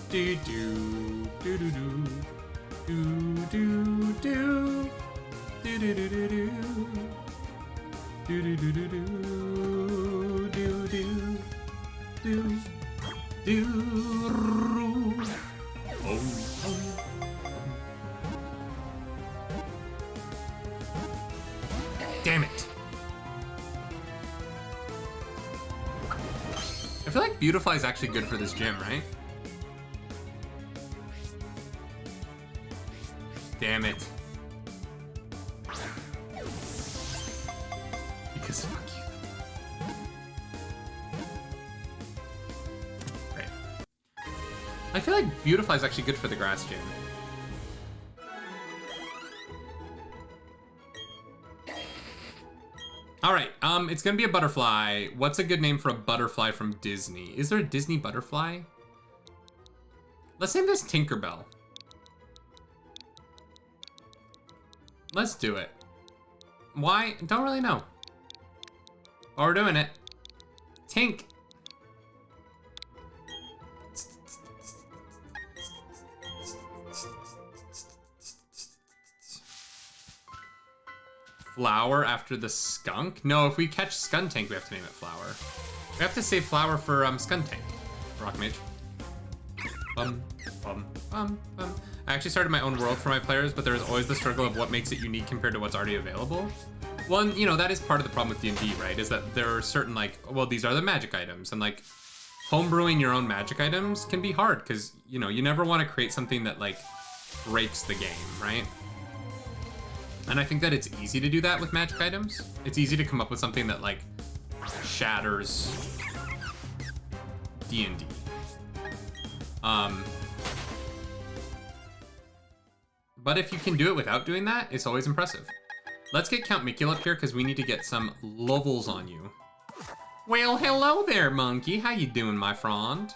Do do do do do do do do do do do do do do do do do do do do. Damn it. I feel like Beautifly is actually good for this gym, right? Damn it. Because fuck you. Right. I feel like Beautifly is actually good for the grass gym. Alright, it's gonna be a butterfly. What's a good name for a butterfly from Disney? Is there a Disney butterfly? Let's name this Tinkerbell. Let's do it. Why? Don't really know. But we're doing it. Tink. Flower after the skunk? No, if we catch Skuntank, we have to name it Flower. We have to save Flower for Skuntank. Rock Mage. Bum, bum, bum, bum. I actually started my own world for my players, but there's always the struggle of what makes it unique compared to what's already available. Well, and, you know, that is part of the problem with D&D, right? Is that there are certain, like, well, these are the magic items, and, like, homebrewing your own magic items can be hard, because, you know, you never want to create something that, like, breaks the game, right? And I think that it's easy to do that with magic items. It's easy to come up with something that, like, shatters D&D. But if you can do it without doing that, it's always impressive. Let's get Count Mikul up here because we need to get some levels on you. Well, hello there, monkey. How you doing, my friend?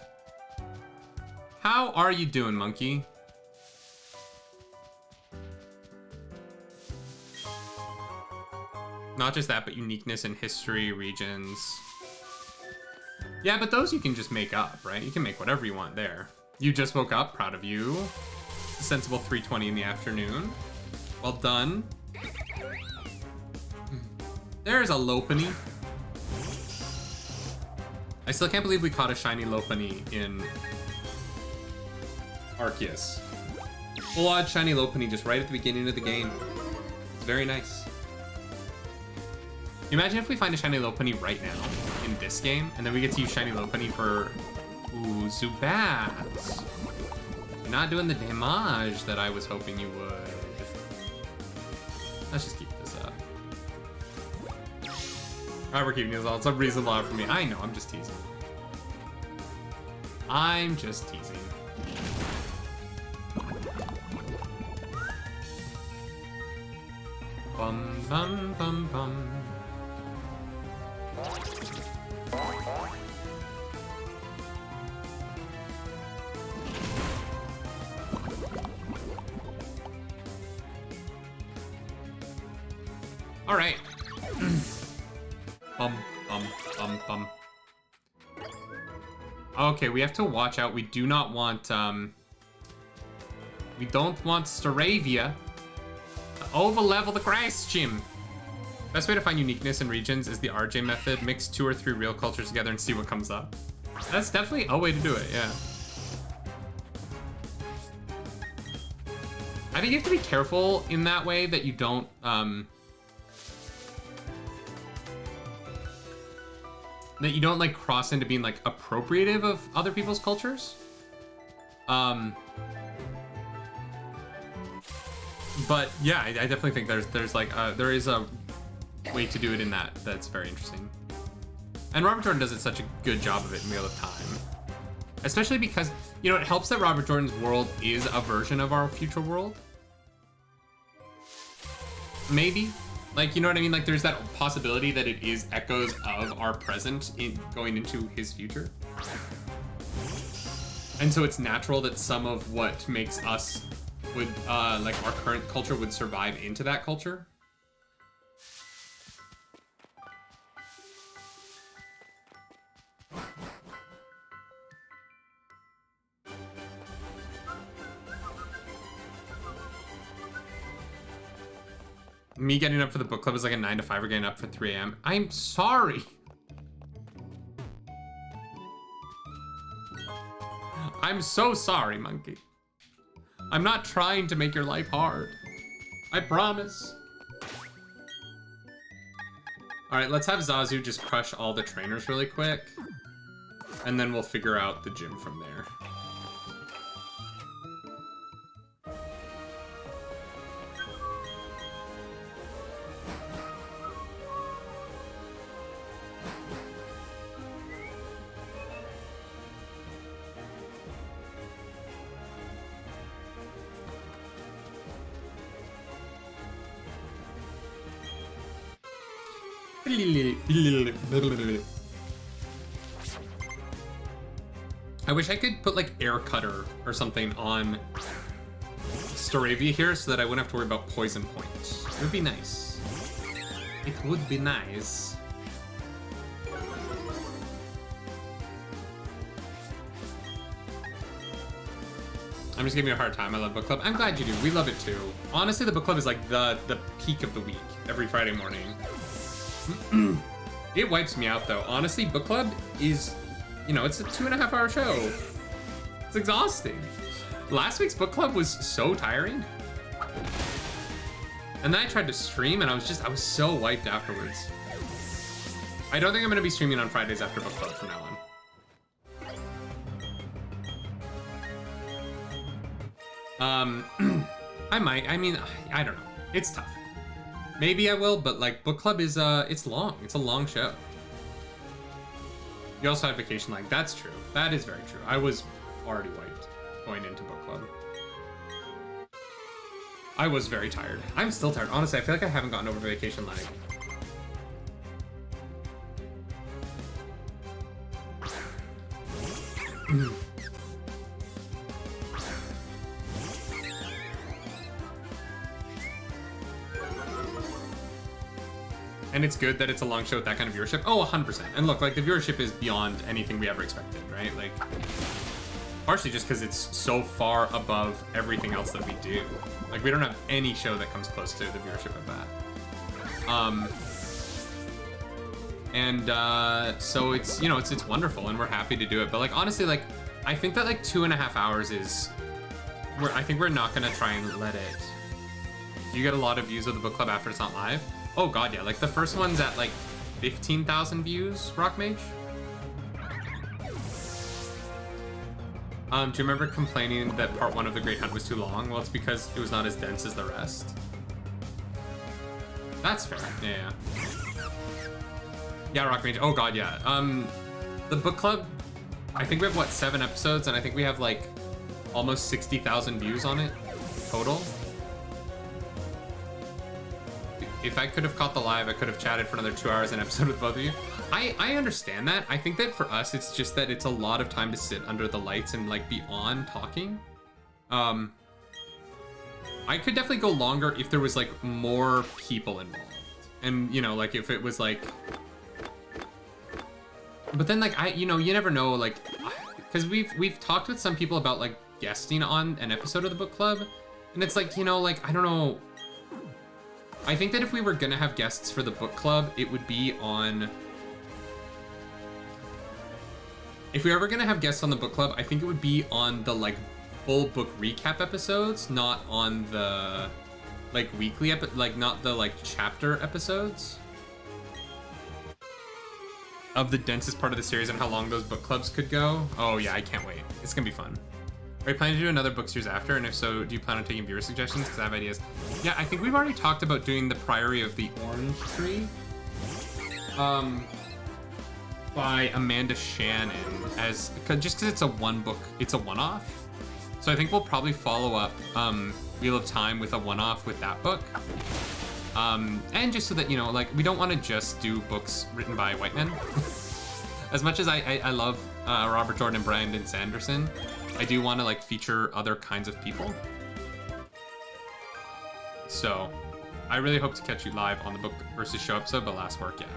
How are you doing, monkey? Not just that, but uniqueness and history, regions. Yeah, but those you can just make up, right? You can make whatever you want there. You just woke up, proud of you. A sensible 3:20 in the afternoon. Well done. There's a Lopunny. I still can't believe we caught a shiny Lopunny in Arceus. Full odd shiny Lopunny just right at the beginning of the game. It's very nice. Imagine if we find a shiny Lopunny right now in this game, and then we get to use shiny Lopunny for, ooh, Zubats. You're not doing the damage that I was hoping you would. Let's just keep this up. Alright, we're keeping this all. It's unreasonable out for me. I know, I'm just teasing. I'm just teasing. Bum bum bum bum. All right. Bum, bum, bum, bum. Okay, we have to watch out. We do not want We don't want Staravia to overlevel the grass gym. Best way to find uniqueness in regions is the RJ method. Mix 2 or 3 real cultures together and see what comes up. That's definitely a way to do it, yeah. I think you have to be careful in that way that you don't, like cross into being like appropriative of other people's cultures. But yeah, I definitely think there's like there is a way to do it in that's very interesting. And Robert Jordan does such a good job of it in Wheel of Time. Especially because, you know, it helps that Robert Jordan's world is a version of our future world. Maybe. Like, you know what I mean? Like, there's that possibility that it is echoes of our present going into his future. And so it's natural that some of what makes us would, like, our current culture would survive into that culture. Me getting up for the book club is like a 9 to 5 or getting up for 3 a.m. I'm sorry. I'm so sorry, monkey. I'm not trying to make your life hard. I promise. All right, let's have Zazu just crush all the trainers really quick. And then we'll figure out the gym from there. I wish I could put like air cutter or something on Staravia here so that I wouldn't have to worry about poison points. It would be nice. It would be nice. I'm just giving you a hard time. I love book club. I'm glad you do. We love it too. Honestly, the book club is like the peak of the week every Friday morning. It wipes me out though. Honestly, book club is, you know, it's a 2.5 hour show. It's exhausting. Last week's book club was so tiring. And then I tried to stream and I was so wiped afterwards. I don't think I'm gonna be streaming on Fridays after book club from now on. I might, I mean, I don't know. It's tough. Maybe I will, but like book club is, it's long. It's a long show. You also have vacation lag. That's true. That is very true. I was already wiped going into book club. I was very tired. I'm still tired. Honestly, I feel like I haven't gotten over vacation lag. And it's good that it's a long show with that kind of viewership. Oh, 100%. And look, like the viewership is beyond anything we ever expected, right? Like, partially just because it's so far above everything else that we do. Like, we don't have any show that comes close to the viewership of that. So it's, you know, it's wonderful and we're happy to do it. But like, honestly, like, I think that like 2.5 hours is, I think we're not gonna try and let it. Do you get a lot of views of the book club after it's not live? Oh god, yeah, like the first one's at like 15,000 views, Rockmage. Do you remember complaining that part 1 of The Great Hunt was too long? Well, it's because it was not as dense as the rest. That's fair, yeah. Yeah, Rockmage, oh god, yeah. The book club, I think we have, what, 7 episodes, and I think we have like almost 60,000 views on it total. If I could have caught the live, I could have chatted for another 2 hours an episode with both of you. I understand that. I think that for us, it's just that it's a lot of time to sit under the lights and like be on talking. I could definitely go longer if there was like more people involved. And you know, like if it was like, but then like you know, you never know, like, because we've talked with some people about like guesting on an episode of the book club. And it's like, you know, like, I don't know. I think that if we were gonna have guests for the book club, it would be on... If we were ever gonna have guests on the book club, I think it would be on the, like, full book recap episodes, not on the, like, weekly, like, not the, like, chapter episodes of the densest part of the series and how long those book clubs could go. Oh, yeah, I can't wait. It's gonna be fun. Are you planning to do another book series after? And if so, do you plan on taking viewer suggestions? Because I have ideas. Yeah, I think we've already talked about doing the Priory of the Orange Tree. By Amanda Shannon, just because it's a it's a one-off. So I think we'll probably follow up Wheel of Time with a one-off with that book. And just so that, you know, like, we don't want to just do books written by white men. As much as I love Robert Jordan and Brandon Sanderson, I do want to, like, feature other kinds of people. So I really hope to catch you live on the book versus show episode, but last work, yeah.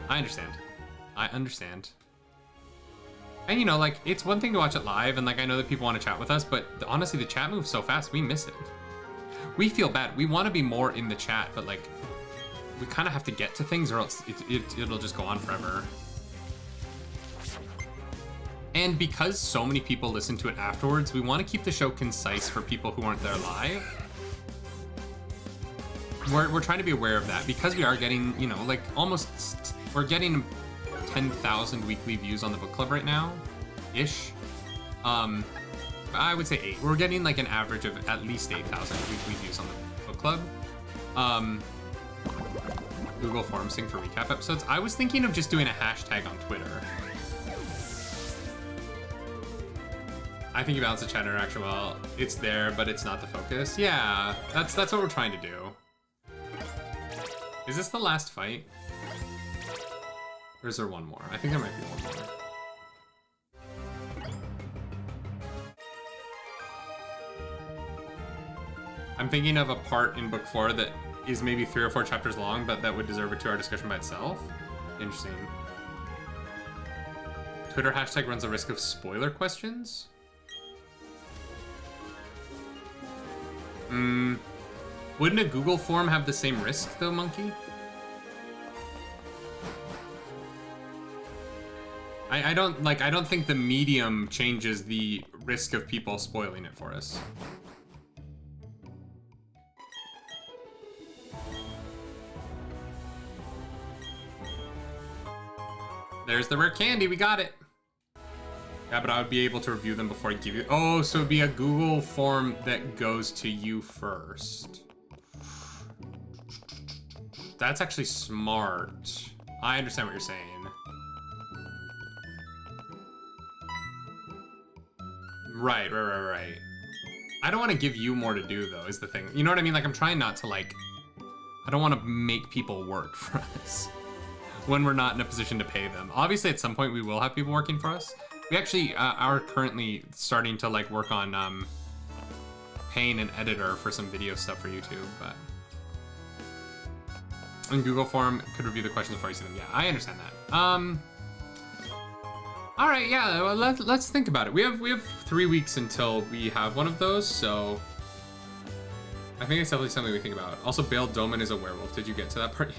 I understand. And, you know, like, it's one thing to watch it live, and, like, I know that people want to chat with us, but honestly, the chat moves so fast, we miss it. We feel bad. We want to be more in the chat, but, like, we kind of have to get to things or else it'll just go on forever. And because so many people listen to it afterwards, we want to keep the show concise for people who aren't there live. We're trying to be aware of that because we are getting, you know, like, we're getting 10,000 weekly views on the book club right now, ish. I would say 8. We're getting, like, an average of at least 8,000 weekly views on the book club. Google Forms thing for recap episodes. I was thinking of just doing a hashtag on Twitter. I think you balance the chat interaction well. It's there, but it's not the focus. Yeah, that's what we're trying to do. Is this the last fight? Or is there one more? I think there might be one more. I'm thinking of a part in book 4 that is maybe 3 or 4 chapters long, but that would deserve a 2-hour discussion by itself. Interesting. Twitter hashtag runs the risk of spoiler questions? Wouldn't a Google form have the same risk though, Monkey? I don't think the medium changes the risk of people spoiling it for us. There's the rare candy, we got it. Yeah, but I would be able to review them before I give you. Oh, so it'd be a Google form that goes to you first. That's actually smart. I understand what you're saying. Right. I don't want to give you more to do, though, is the thing. You know what I mean? Like, I'm trying not to, like... I don't want to make people work for us when we're not in a position to pay them. Obviously, at some point, we will have people working for us. We actually are currently starting to, like, work on paying an editor for some video stuff for YouTube, but... And Google form could review the questions before you see them. Yeah, I understand that. All right, yeah, well, let's think about it. We have 3 weeks until we have one of those, so I think it's definitely something we think about. Also, Bale Doman is a werewolf. Did you get to that part?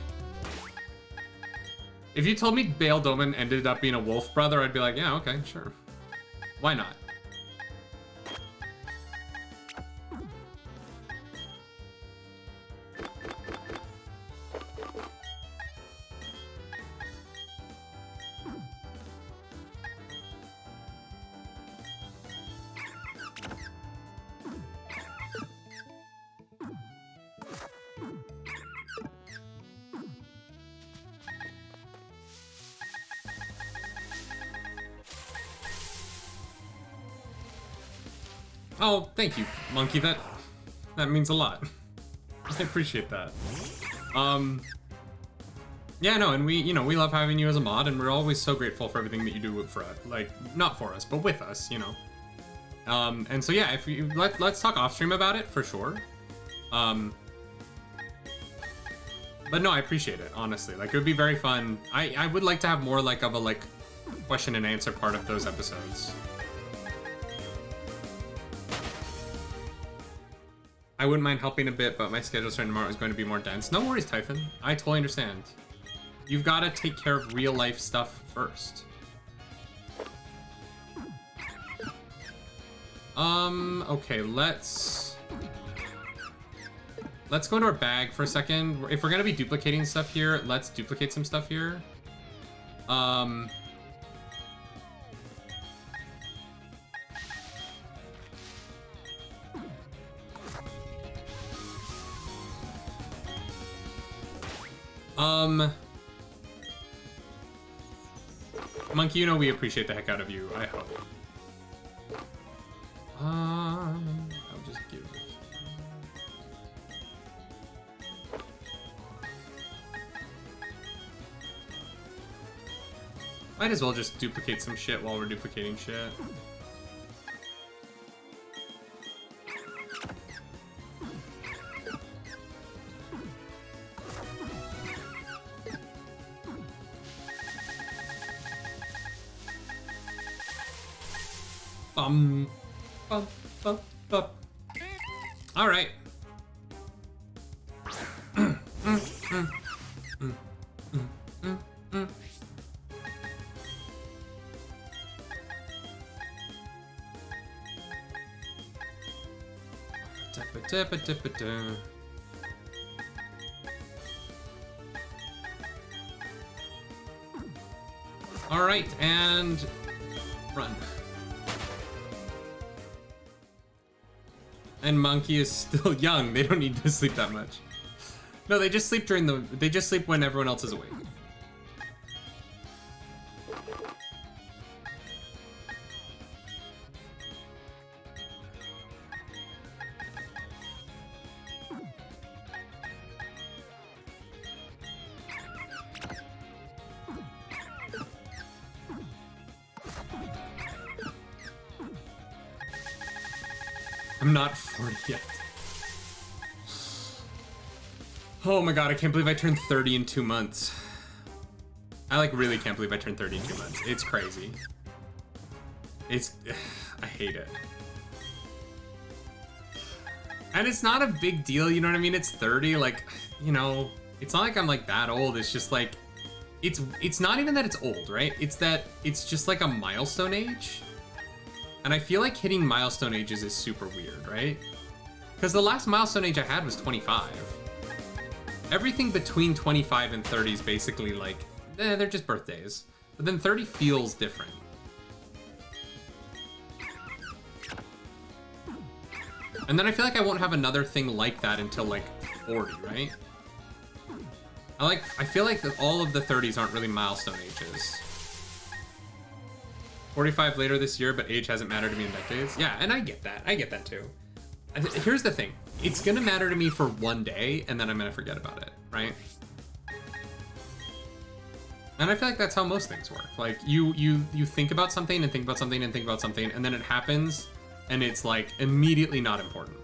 If you told me Bale Doman ended up being a wolf brother, I'd be like, yeah, okay, sure. Why not? Oh, thank you, Monkey. That means a lot. I appreciate that. Yeah, no, and we love having you as a mod, and we're always so grateful for everything that you do for us. Like, not for us, but with us, you know. And so yeah, if you let's talk off stream about it for sure. But no, I appreciate it, honestly. Like, it would be very fun. I would like to have more like of a question and answer part of those episodes. I wouldn't mind helping a bit, but my schedule starting tomorrow is going to be more dense. No worries, Typhon. I totally understand. You've got to take care of real life stuff first. Okay, let's go into our bag for a second. If we're gonna be duplicating stuff here, let's duplicate some stuff here. Monkey, you know we appreciate the heck out of you, I hope. I'll just give it. Might as well just duplicate some shit while we're duplicating shit. All right. All right, and run. And Monkey is still young. They don't need to sleep that much. No, they just sleep they just sleep when everyone else is awake. I'm not 40 yet. Oh my god, I can't believe I turned 30 in 2 months. I like really can't believe I turned 30 in 2 months. It's crazy. I hate it. And it's not a big deal, you know what I mean? It's 30, like, you know, it's not like I'm like that old. It's just like, it's not even that it's old, right? It's that it's just like a milestone age. And I feel like hitting milestone ages is super weird, right? Because the last milestone age I had was 25. Everything between 25 and 30 is basically like, they're just birthdays. But then 30 feels different. And then I feel like I won't have another thing like that until like 40, right? I feel like that all of the 30s aren't really milestone ages. 45 later this year, but age hasn't mattered to me in decades. Yeah, and I get that. I get that too. Here's the thing. It's gonna matter to me for one day, and then I'm gonna forget about it, right? And I feel like that's how most things work. Like, you think about something, and think about something, and think about something, and then it happens, and it's like immediately not important.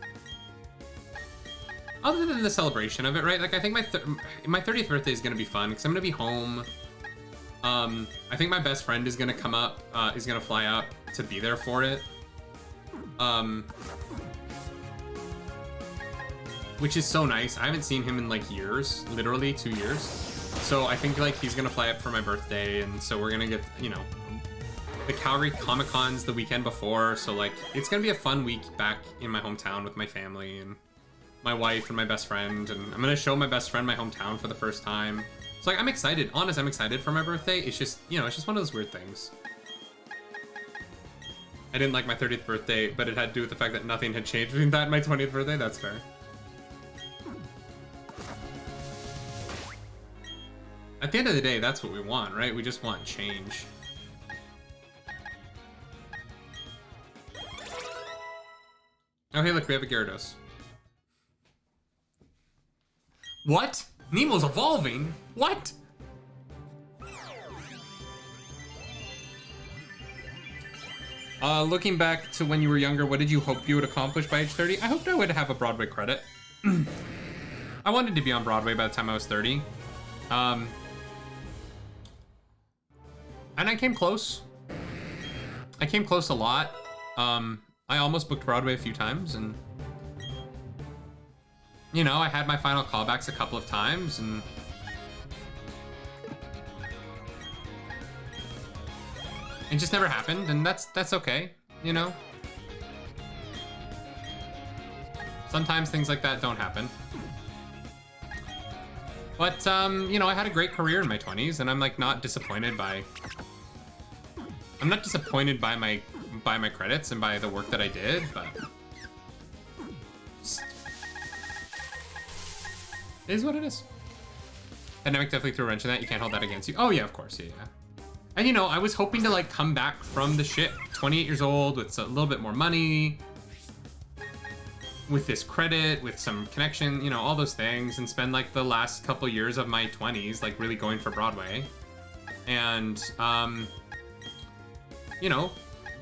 Other than the celebration of it, right? Like, I think my 30th birthday is gonna be fun, because I'm gonna be home. I think my best friend is gonna come up, is gonna fly up to be there for it. Which is so nice. I haven't seen him in like years, literally 2 years. So I think like he's gonna fly up for my birthday, and so we're gonna get, you know, the Calgary Comic-Con's the weekend before, so like it's gonna be a fun week back in my hometown with my family and my wife and my best friend, and I'm gonna show my best friend my hometown for the first time. So like, I'm excited. Honest, I'm excited for my birthday. It's just, you know, it's just one of those weird things. I didn't like my 30th birthday, but it had to do with the fact that nothing had changed between that and my 20th birthday. That's fair. At the end of the day, that's what we want, right? We just want change. Oh, hey, look, we have a Gyarados. What? Nemo's evolving? What? Looking back to when you were younger, what did you hope you would accomplish by age 30? I hoped I would have a Broadway credit. I wanted to be on Broadway by the time I was 30. And I came close. I came close a lot. I almost booked Broadway a few times, and you know, I had my final callbacks a couple of times, and it just never happened, and that's okay, you know? Sometimes things like that don't happen. But, you know, I had a great career in my 20s, and I'm, like, not disappointed by... I'm not disappointed by my credits and by the work that I did, but... It is what it is. Pandemic definitely threw a wrench in that. You can't hold that against you. Oh, yeah, of course, yeah. And, you know, I was hoping to, like, come back from the shit, 28 years old, with a little bit more money, with this credit, with some connection, you know, all those things, and spend, like, the last couple years of my 20s, like, really going for Broadway. And, you know,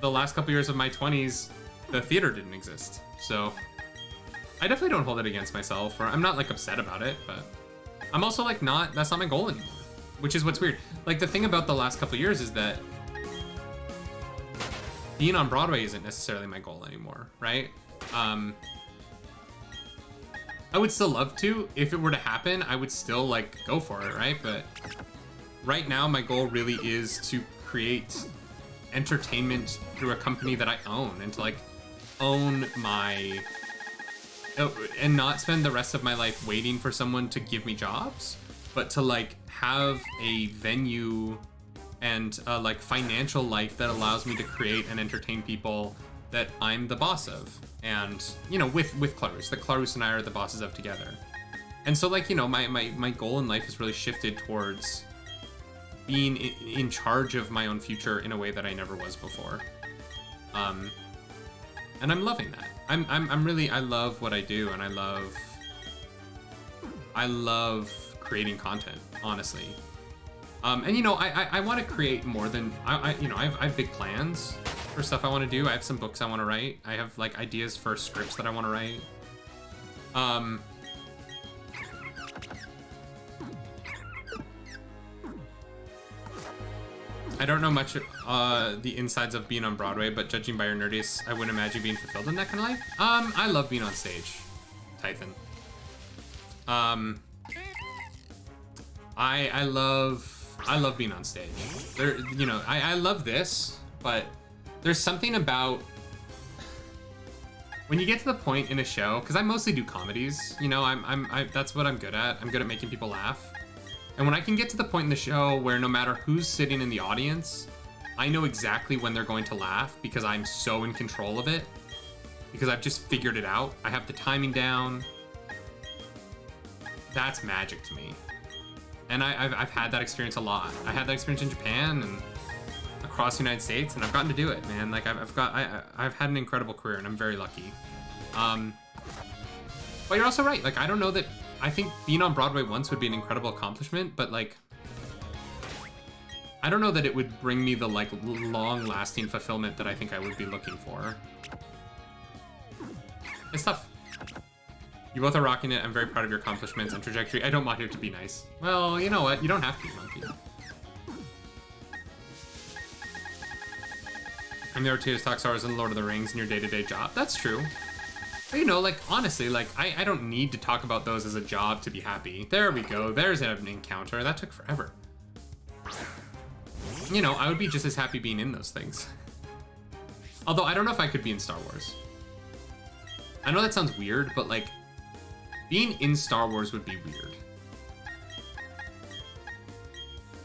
the last couple years of my 20s, the theater didn't exist. So, I definitely don't hold it against myself, or I'm not, like, upset about it, but I'm also, like, that's not my goal anymore. Which is what's weird. Like, the thing about the last couple years is that being on Broadway isn't necessarily my goal anymore, right? I would still love to. If it were to happen, I would still, like, go for it, right? But right now, my goal really is to create entertainment through a company that I own, and to, like, own my... and not spend the rest of my life waiting for someone to give me jobs, but to, like, have a venue and like financial life that allows me to create and entertain people that I'm the boss of, and, you know, with Clarus, that Clarus and I are the bosses of together. And so, like, you know, my goal in life has really shifted towards being in charge of my own future in a way that I never was before. And I'm loving that. I'm really, I love what I do, and I love creating content, honestly. And, you know, I want to create more than, you know, I have big plans for stuff I want to do. I have some books I want to write. I have, like, ideas for scripts that I want to write. I don't know much the insides of being on Broadway, but judging by your nerdiness, I wouldn't imagine being fulfilled in that kind of life. I love being on stage, Tython. I love being on stage. There, you know, I love this, but there's something about when you get to the point in a show, because I mostly do comedies, you know, that's what I'm good at. I'm good at making people laugh. And when I can get to the point in the show where no matter who's sitting in the audience, I know exactly when they're going to laugh because I'm so in control of it, because I've just figured it out. I have the timing down. That's magic to me. And I've had that experience a lot. I had that experience in Japan and across the United States, and I've gotten to do it, man. Like, I've had an incredible career, and I'm very lucky. But you're also right. Like, I don't know that, I think being on Broadway once would be an incredible accomplishment, but, like, I don't know that it would bring me the, like, long-lasting fulfillment that I think I would be looking for. It's tough. You both are rocking it. I'm very proud of your accomplishments and trajectory. I don't want it to be nice. Well, you know what? You don't have to be monkey. I'm there to talk Star Wars and Lord of the Rings in your day-to-day job. That's true. But, you know, like, honestly, like, I don't need to talk about those as a job to be happy. There we go. There's an encounter. That took forever. You know, I would be just as happy being in those things. Although, I don't know if I could be in Star Wars. I know that sounds weird, but, like, being in Star Wars would be weird.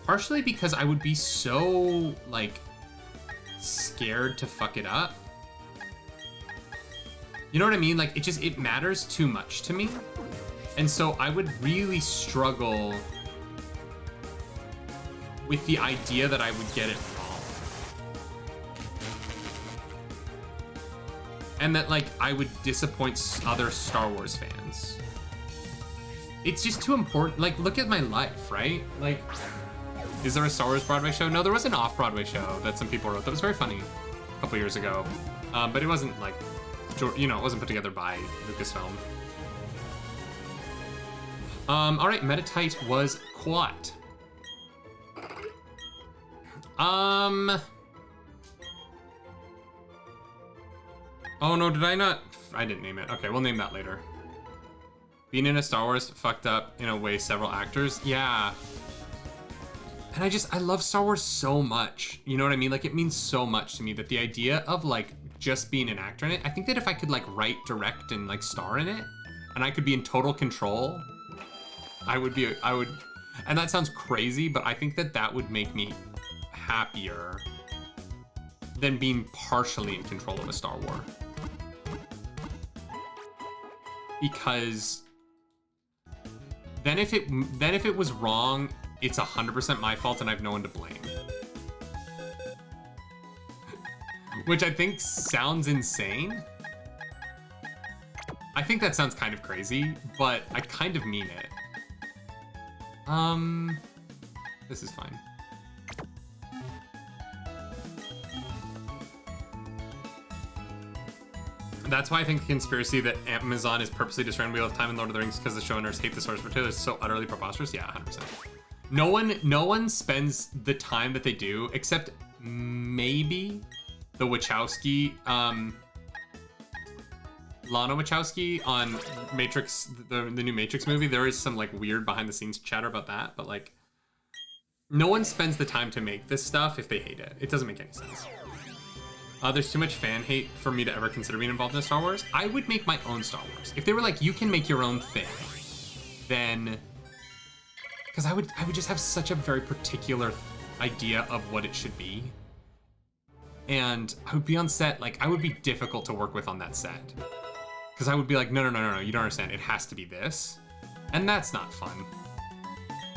Partially because I would be so, like, scared to fuck it up. You know what I mean? Like, it matters too much to me. And so I would really struggle with the idea that I would get it wrong. And that, like, I would disappoint other Star Wars fans. It's just too important. Like, look at my life, right? Like, is there a Star Wars Broadway show? No, there was an off-Broadway show that some people wrote that was very funny a couple years ago. But it wasn't, like, you know, it wasn't put together by Lucasfilm. All right, Metatite was Quat. Oh no, did I not? I didn't name it. Okay, we'll name that later. Being in a Star Wars fucked up in a way several actors. Yeah. And I love Star Wars so much. You know what I mean? Like, it means so much to me that the idea of, like, just being an actor in it, I think that if I could, like, write, direct, and, like, star in it, and I could be in total control, I would, and that sounds crazy, but I think that that would make me happier than being partially in control of a Star Wars. Because then if it was wrong, it's 100% my fault and I have no one to blame. Which I think sounds insane. I think that sounds kind of crazy, but I kind of mean it. This is fine. That's why I think the conspiracy that Amazon is purposely destroying Wheel of Time and Lord of the Rings because the showrunners hate the source material is so utterly preposterous. Yeah, 100%. No one spends the time that they do, except maybe the Wachowski, Lana Wachowski on Matrix, the new Matrix movie. There is some like weird behind the scenes chatter about that, but like no one spends the time to make this stuff if they hate it. It doesn't make any sense. There's too much fan hate for me to ever consider being involved in Star Wars. I would make my own Star Wars. If they were like, you can make your own thing, then... Because I would just have such a very particular idea of what it should be. And I would be on set, like, I would be difficult to work with on that set. Because I would be like, no, you don't understand. It has to be this. And that's not fun.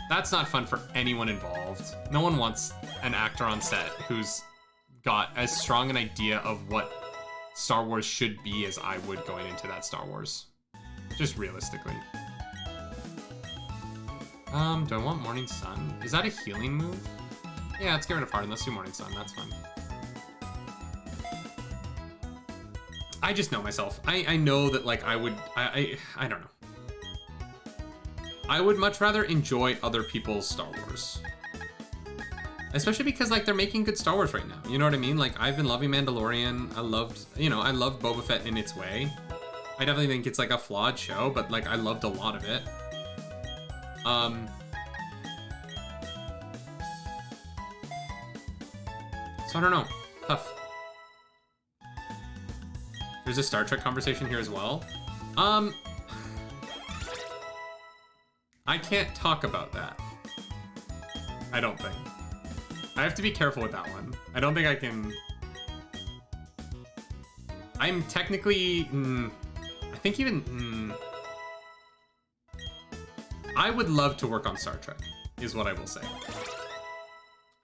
That's not fun for anyone involved. No one wants an actor on set who's got as strong an idea of what Star Wars should be as I would going into that Star Wars. Just realistically. Do I want Morning Sun? Is that a healing move? Yeah, let's get rid of Heart and let's do Morning Sun. That's fine. I just know myself. I know that like I don't know. I would much rather enjoy other people's Star Wars. Especially because like they're making good Star Wars right now. You know what I mean? Like I've been loving Mandalorian. I loved Boba Fett in its way. I definitely think it's like a flawed show, but like I loved a lot of it. So I don't know. Tough. There's a Star Trek conversation here as well. I can't talk about that. I don't think. I have to be careful with that one. I don't think I can... I'm technically... I think even... I would love to work on Star Trek, is what I will say.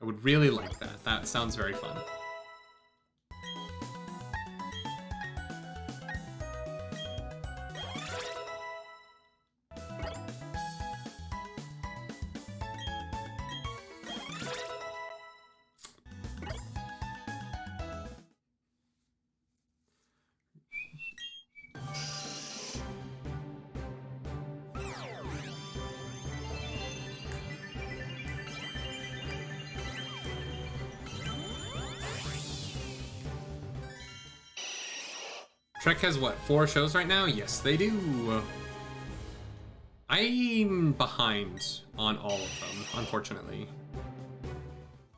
I would really like that. That sounds very fun. Trek has what, 4 shows right now? Yes, they do. I'm behind on all of them, unfortunately.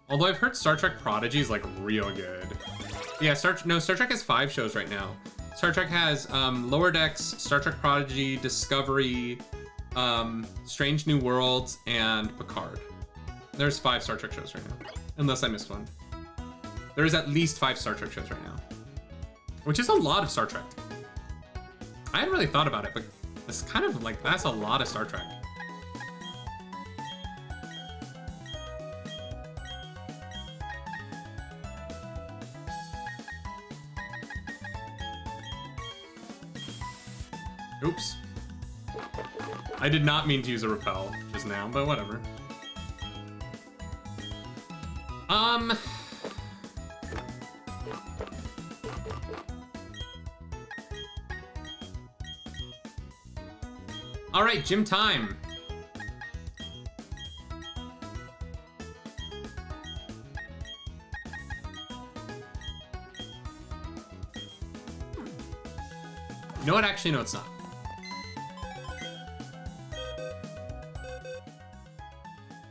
Although I've heard Star Trek Prodigy is like real good. Yeah, Star Trek has 5 shows right now. Star Trek has Lower Decks, Star Trek Prodigy, Discovery, Strange New Worlds, and Picard. There's 5 Star Trek shows right now, unless I missed one. There's at least 5 Star Trek shows right now. Which is a lot of Star Trek. I hadn't really thought about it, but it's kind of like, that's a lot of Star Trek. Oops. I did not mean to use a repel just now, but whatever. All right, gym time. You know what? Actually, no, it's not.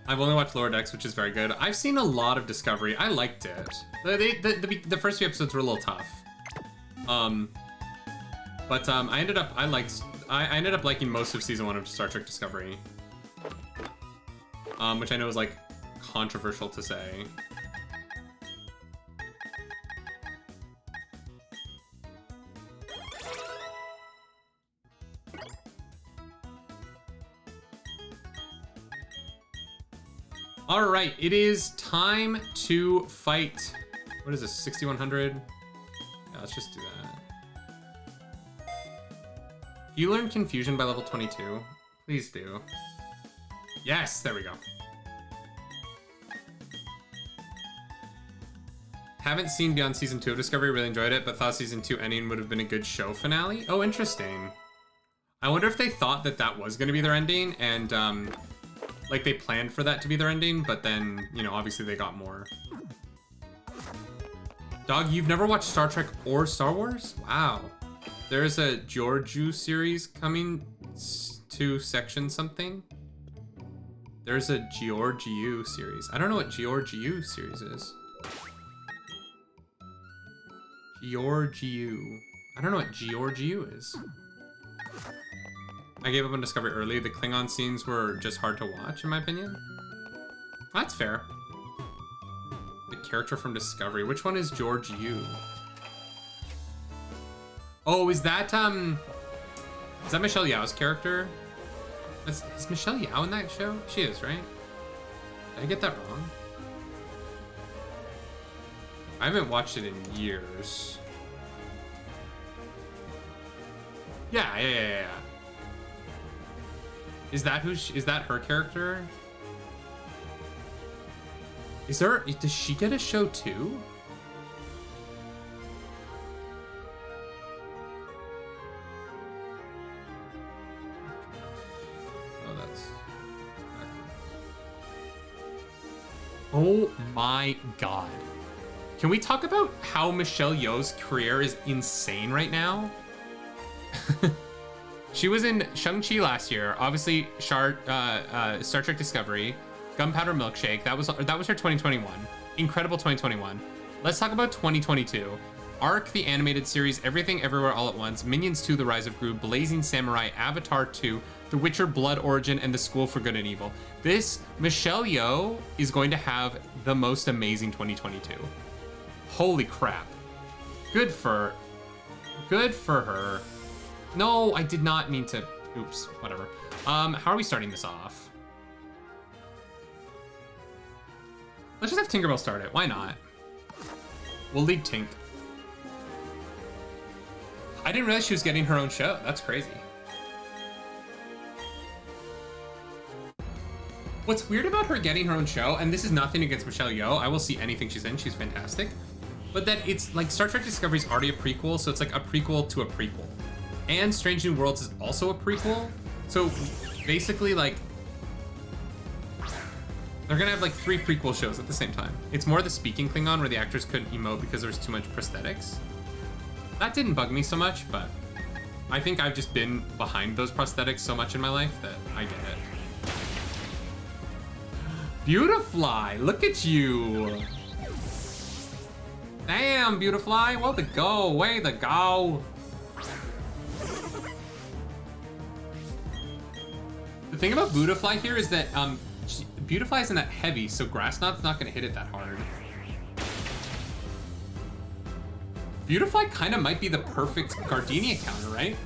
I've only watched Lower Decks, which is very good. I've seen a lot of Discovery. I liked it. The first few episodes were a little tough. But I ended up liking most of season 1 of Star Trek Discovery. Which I know is like controversial to say. All right, it is time to fight. What is this, 6100? Yeah, let's just do that. Do you learn Confusion by level 22? Please do. Yes, there we go. Haven't seen beyond season 2 of Discovery, really enjoyed it, but thought season 2 ending would have been a good show finale. Oh, interesting. I wonder if they thought that that was going to be their ending, and like they planned for that to be their ending, but then, you know, obviously they got more. Dog, you've never watched Star Trek or Star Wars? Wow. There's a Georgiou series coming to section something. There's a Georgiou series. I don't know what Georgiou series is. Georgiou. I don't know what Georgiou is. I gave up on Discovery early. The Klingon scenes were just hard to watch, in my opinion. That's fair. The character from Discovery. Which one is Georgiou? Oh, is that Michelle Yeoh's character? Is Michelle Yeoh in that show? She is, right? Did I get that wrong? I haven't watched it in years. Yeah. Is that is that her character? Does she get a show too? Oh, that's... Oh my god. Can we talk about how Michelle Yeoh's career is insane right now? She was in Shang-Chi last year, obviously Star Trek Discovery, Gunpowder Milkshake, that was her 2021. Incredible 2021. Let's talk about 2022. Arc, the animated series, Everything Everywhere All at Once, Minions 2, The Rise of Gru, Blazing Samurai, Avatar 2, The Witcher, Blood Origin, and The School for Good and Evil. This, Michelle Yeoh is going to have the most amazing 2022. Holy crap. Good for her. No, I did not mean to. Oops, whatever. How are we starting this off? Let's just have Tinkerbell start it. Why not? We'll lead Tink. I didn't realize she was getting her own show. That's crazy. What's weird about her getting her own show, and this is nothing against Michelle Yeoh, I will see anything she's in, she's fantastic, but that it's like Star Trek Discovery is already a prequel, so it's like a prequel to a prequel. And Strange New Worlds is also a prequel. So basically, like, they're gonna have like 3 prequel shows at the same time. It's more the speaking Klingon where the actors couldn't emote because there was too much prosthetics. That didn't bug me so much, but I think I've just been behind those prosthetics so much in my life that I get it. Beautifly, look at you. Damn, Beautifly, way to go, way to go. The thing about Beautifly here is that Beautifly isn't that heavy, so Grass Knot's not gonna hit it that hard. Beautifly kind of might be the perfect Gardenia counter, right?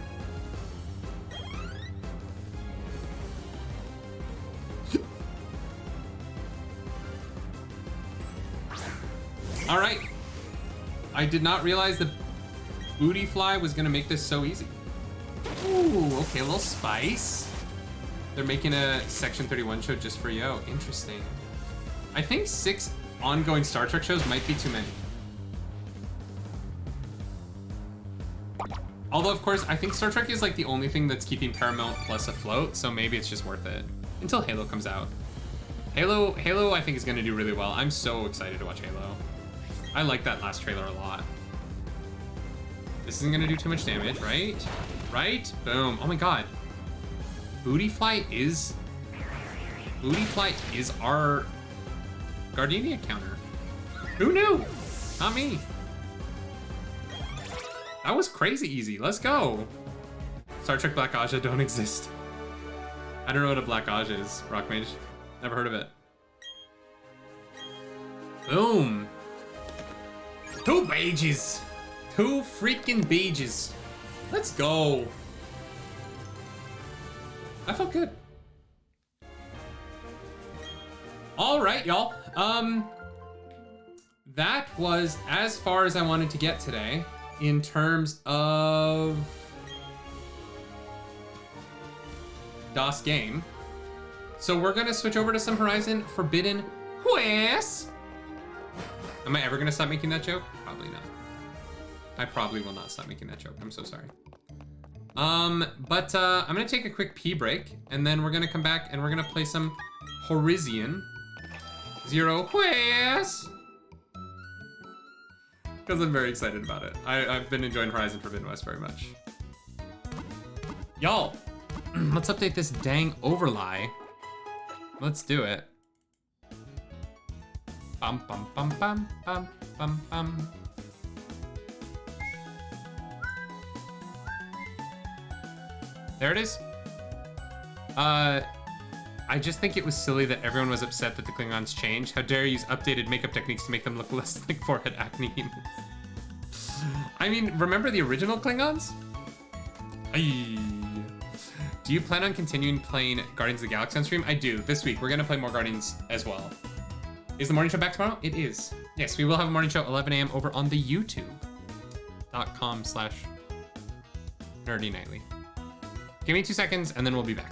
All right. I did not realize the Bootyfly was gonna make this so easy. Ooh, okay, a little spice. They're making a Section 31 show just for Yo. Interesting. I think 6 ongoing Star Trek shows might be too many. Although, of course, I think Star Trek is like the only thing that's keeping Paramount Plus afloat, so maybe it's just worth it. Until Halo comes out. Halo, I think is gonna do really well. I'm so excited to watch Halo. I like that last trailer a lot. This isn't gonna do too much damage, right? Right? Boom. Oh my god. Bootyfly is Booty Flight is our Gardenia counter. Who knew? Not me. That was crazy easy. Let's go. Star Trek Black Aja don't exist. I don't know what a Black Aja is, Rockmage. Never heard of it. Boom. 2 pages. 2 freaking pages. Let's go. That felt good. All right, y'all. That was as far as I wanted to get today in terms of DOS game. So we're gonna switch over to some Horizon Forbidden West. Am I ever gonna stop making that joke? Probably not. I probably will not stop making that joke. I'm so sorry. But I'm gonna take a quick pee break, and then we're gonna come back and we're gonna play some Horizon Zero West. Because I'm very excited about it. I've been enjoying Horizon Forbidden West very much. Y'all, let's update this dang overlay. Let's do it. Bum bum bum bum bum bum bum. There it is. I just think it was silly that everyone was upset that the Klingons changed. How dare you use updated makeup techniques to make them look less like forehead acne humans. I mean, remember the original Klingons? Aye. Do you plan on continuing playing Guardians of the Galaxy on stream? I do. This week, we're gonna play more Guardians as well. Is the morning show back tomorrow? It is. Yes, we will have a morning show at 11 a.m. over on the youtube.com/nerdynightly. Give me 2 seconds and then we'll be back.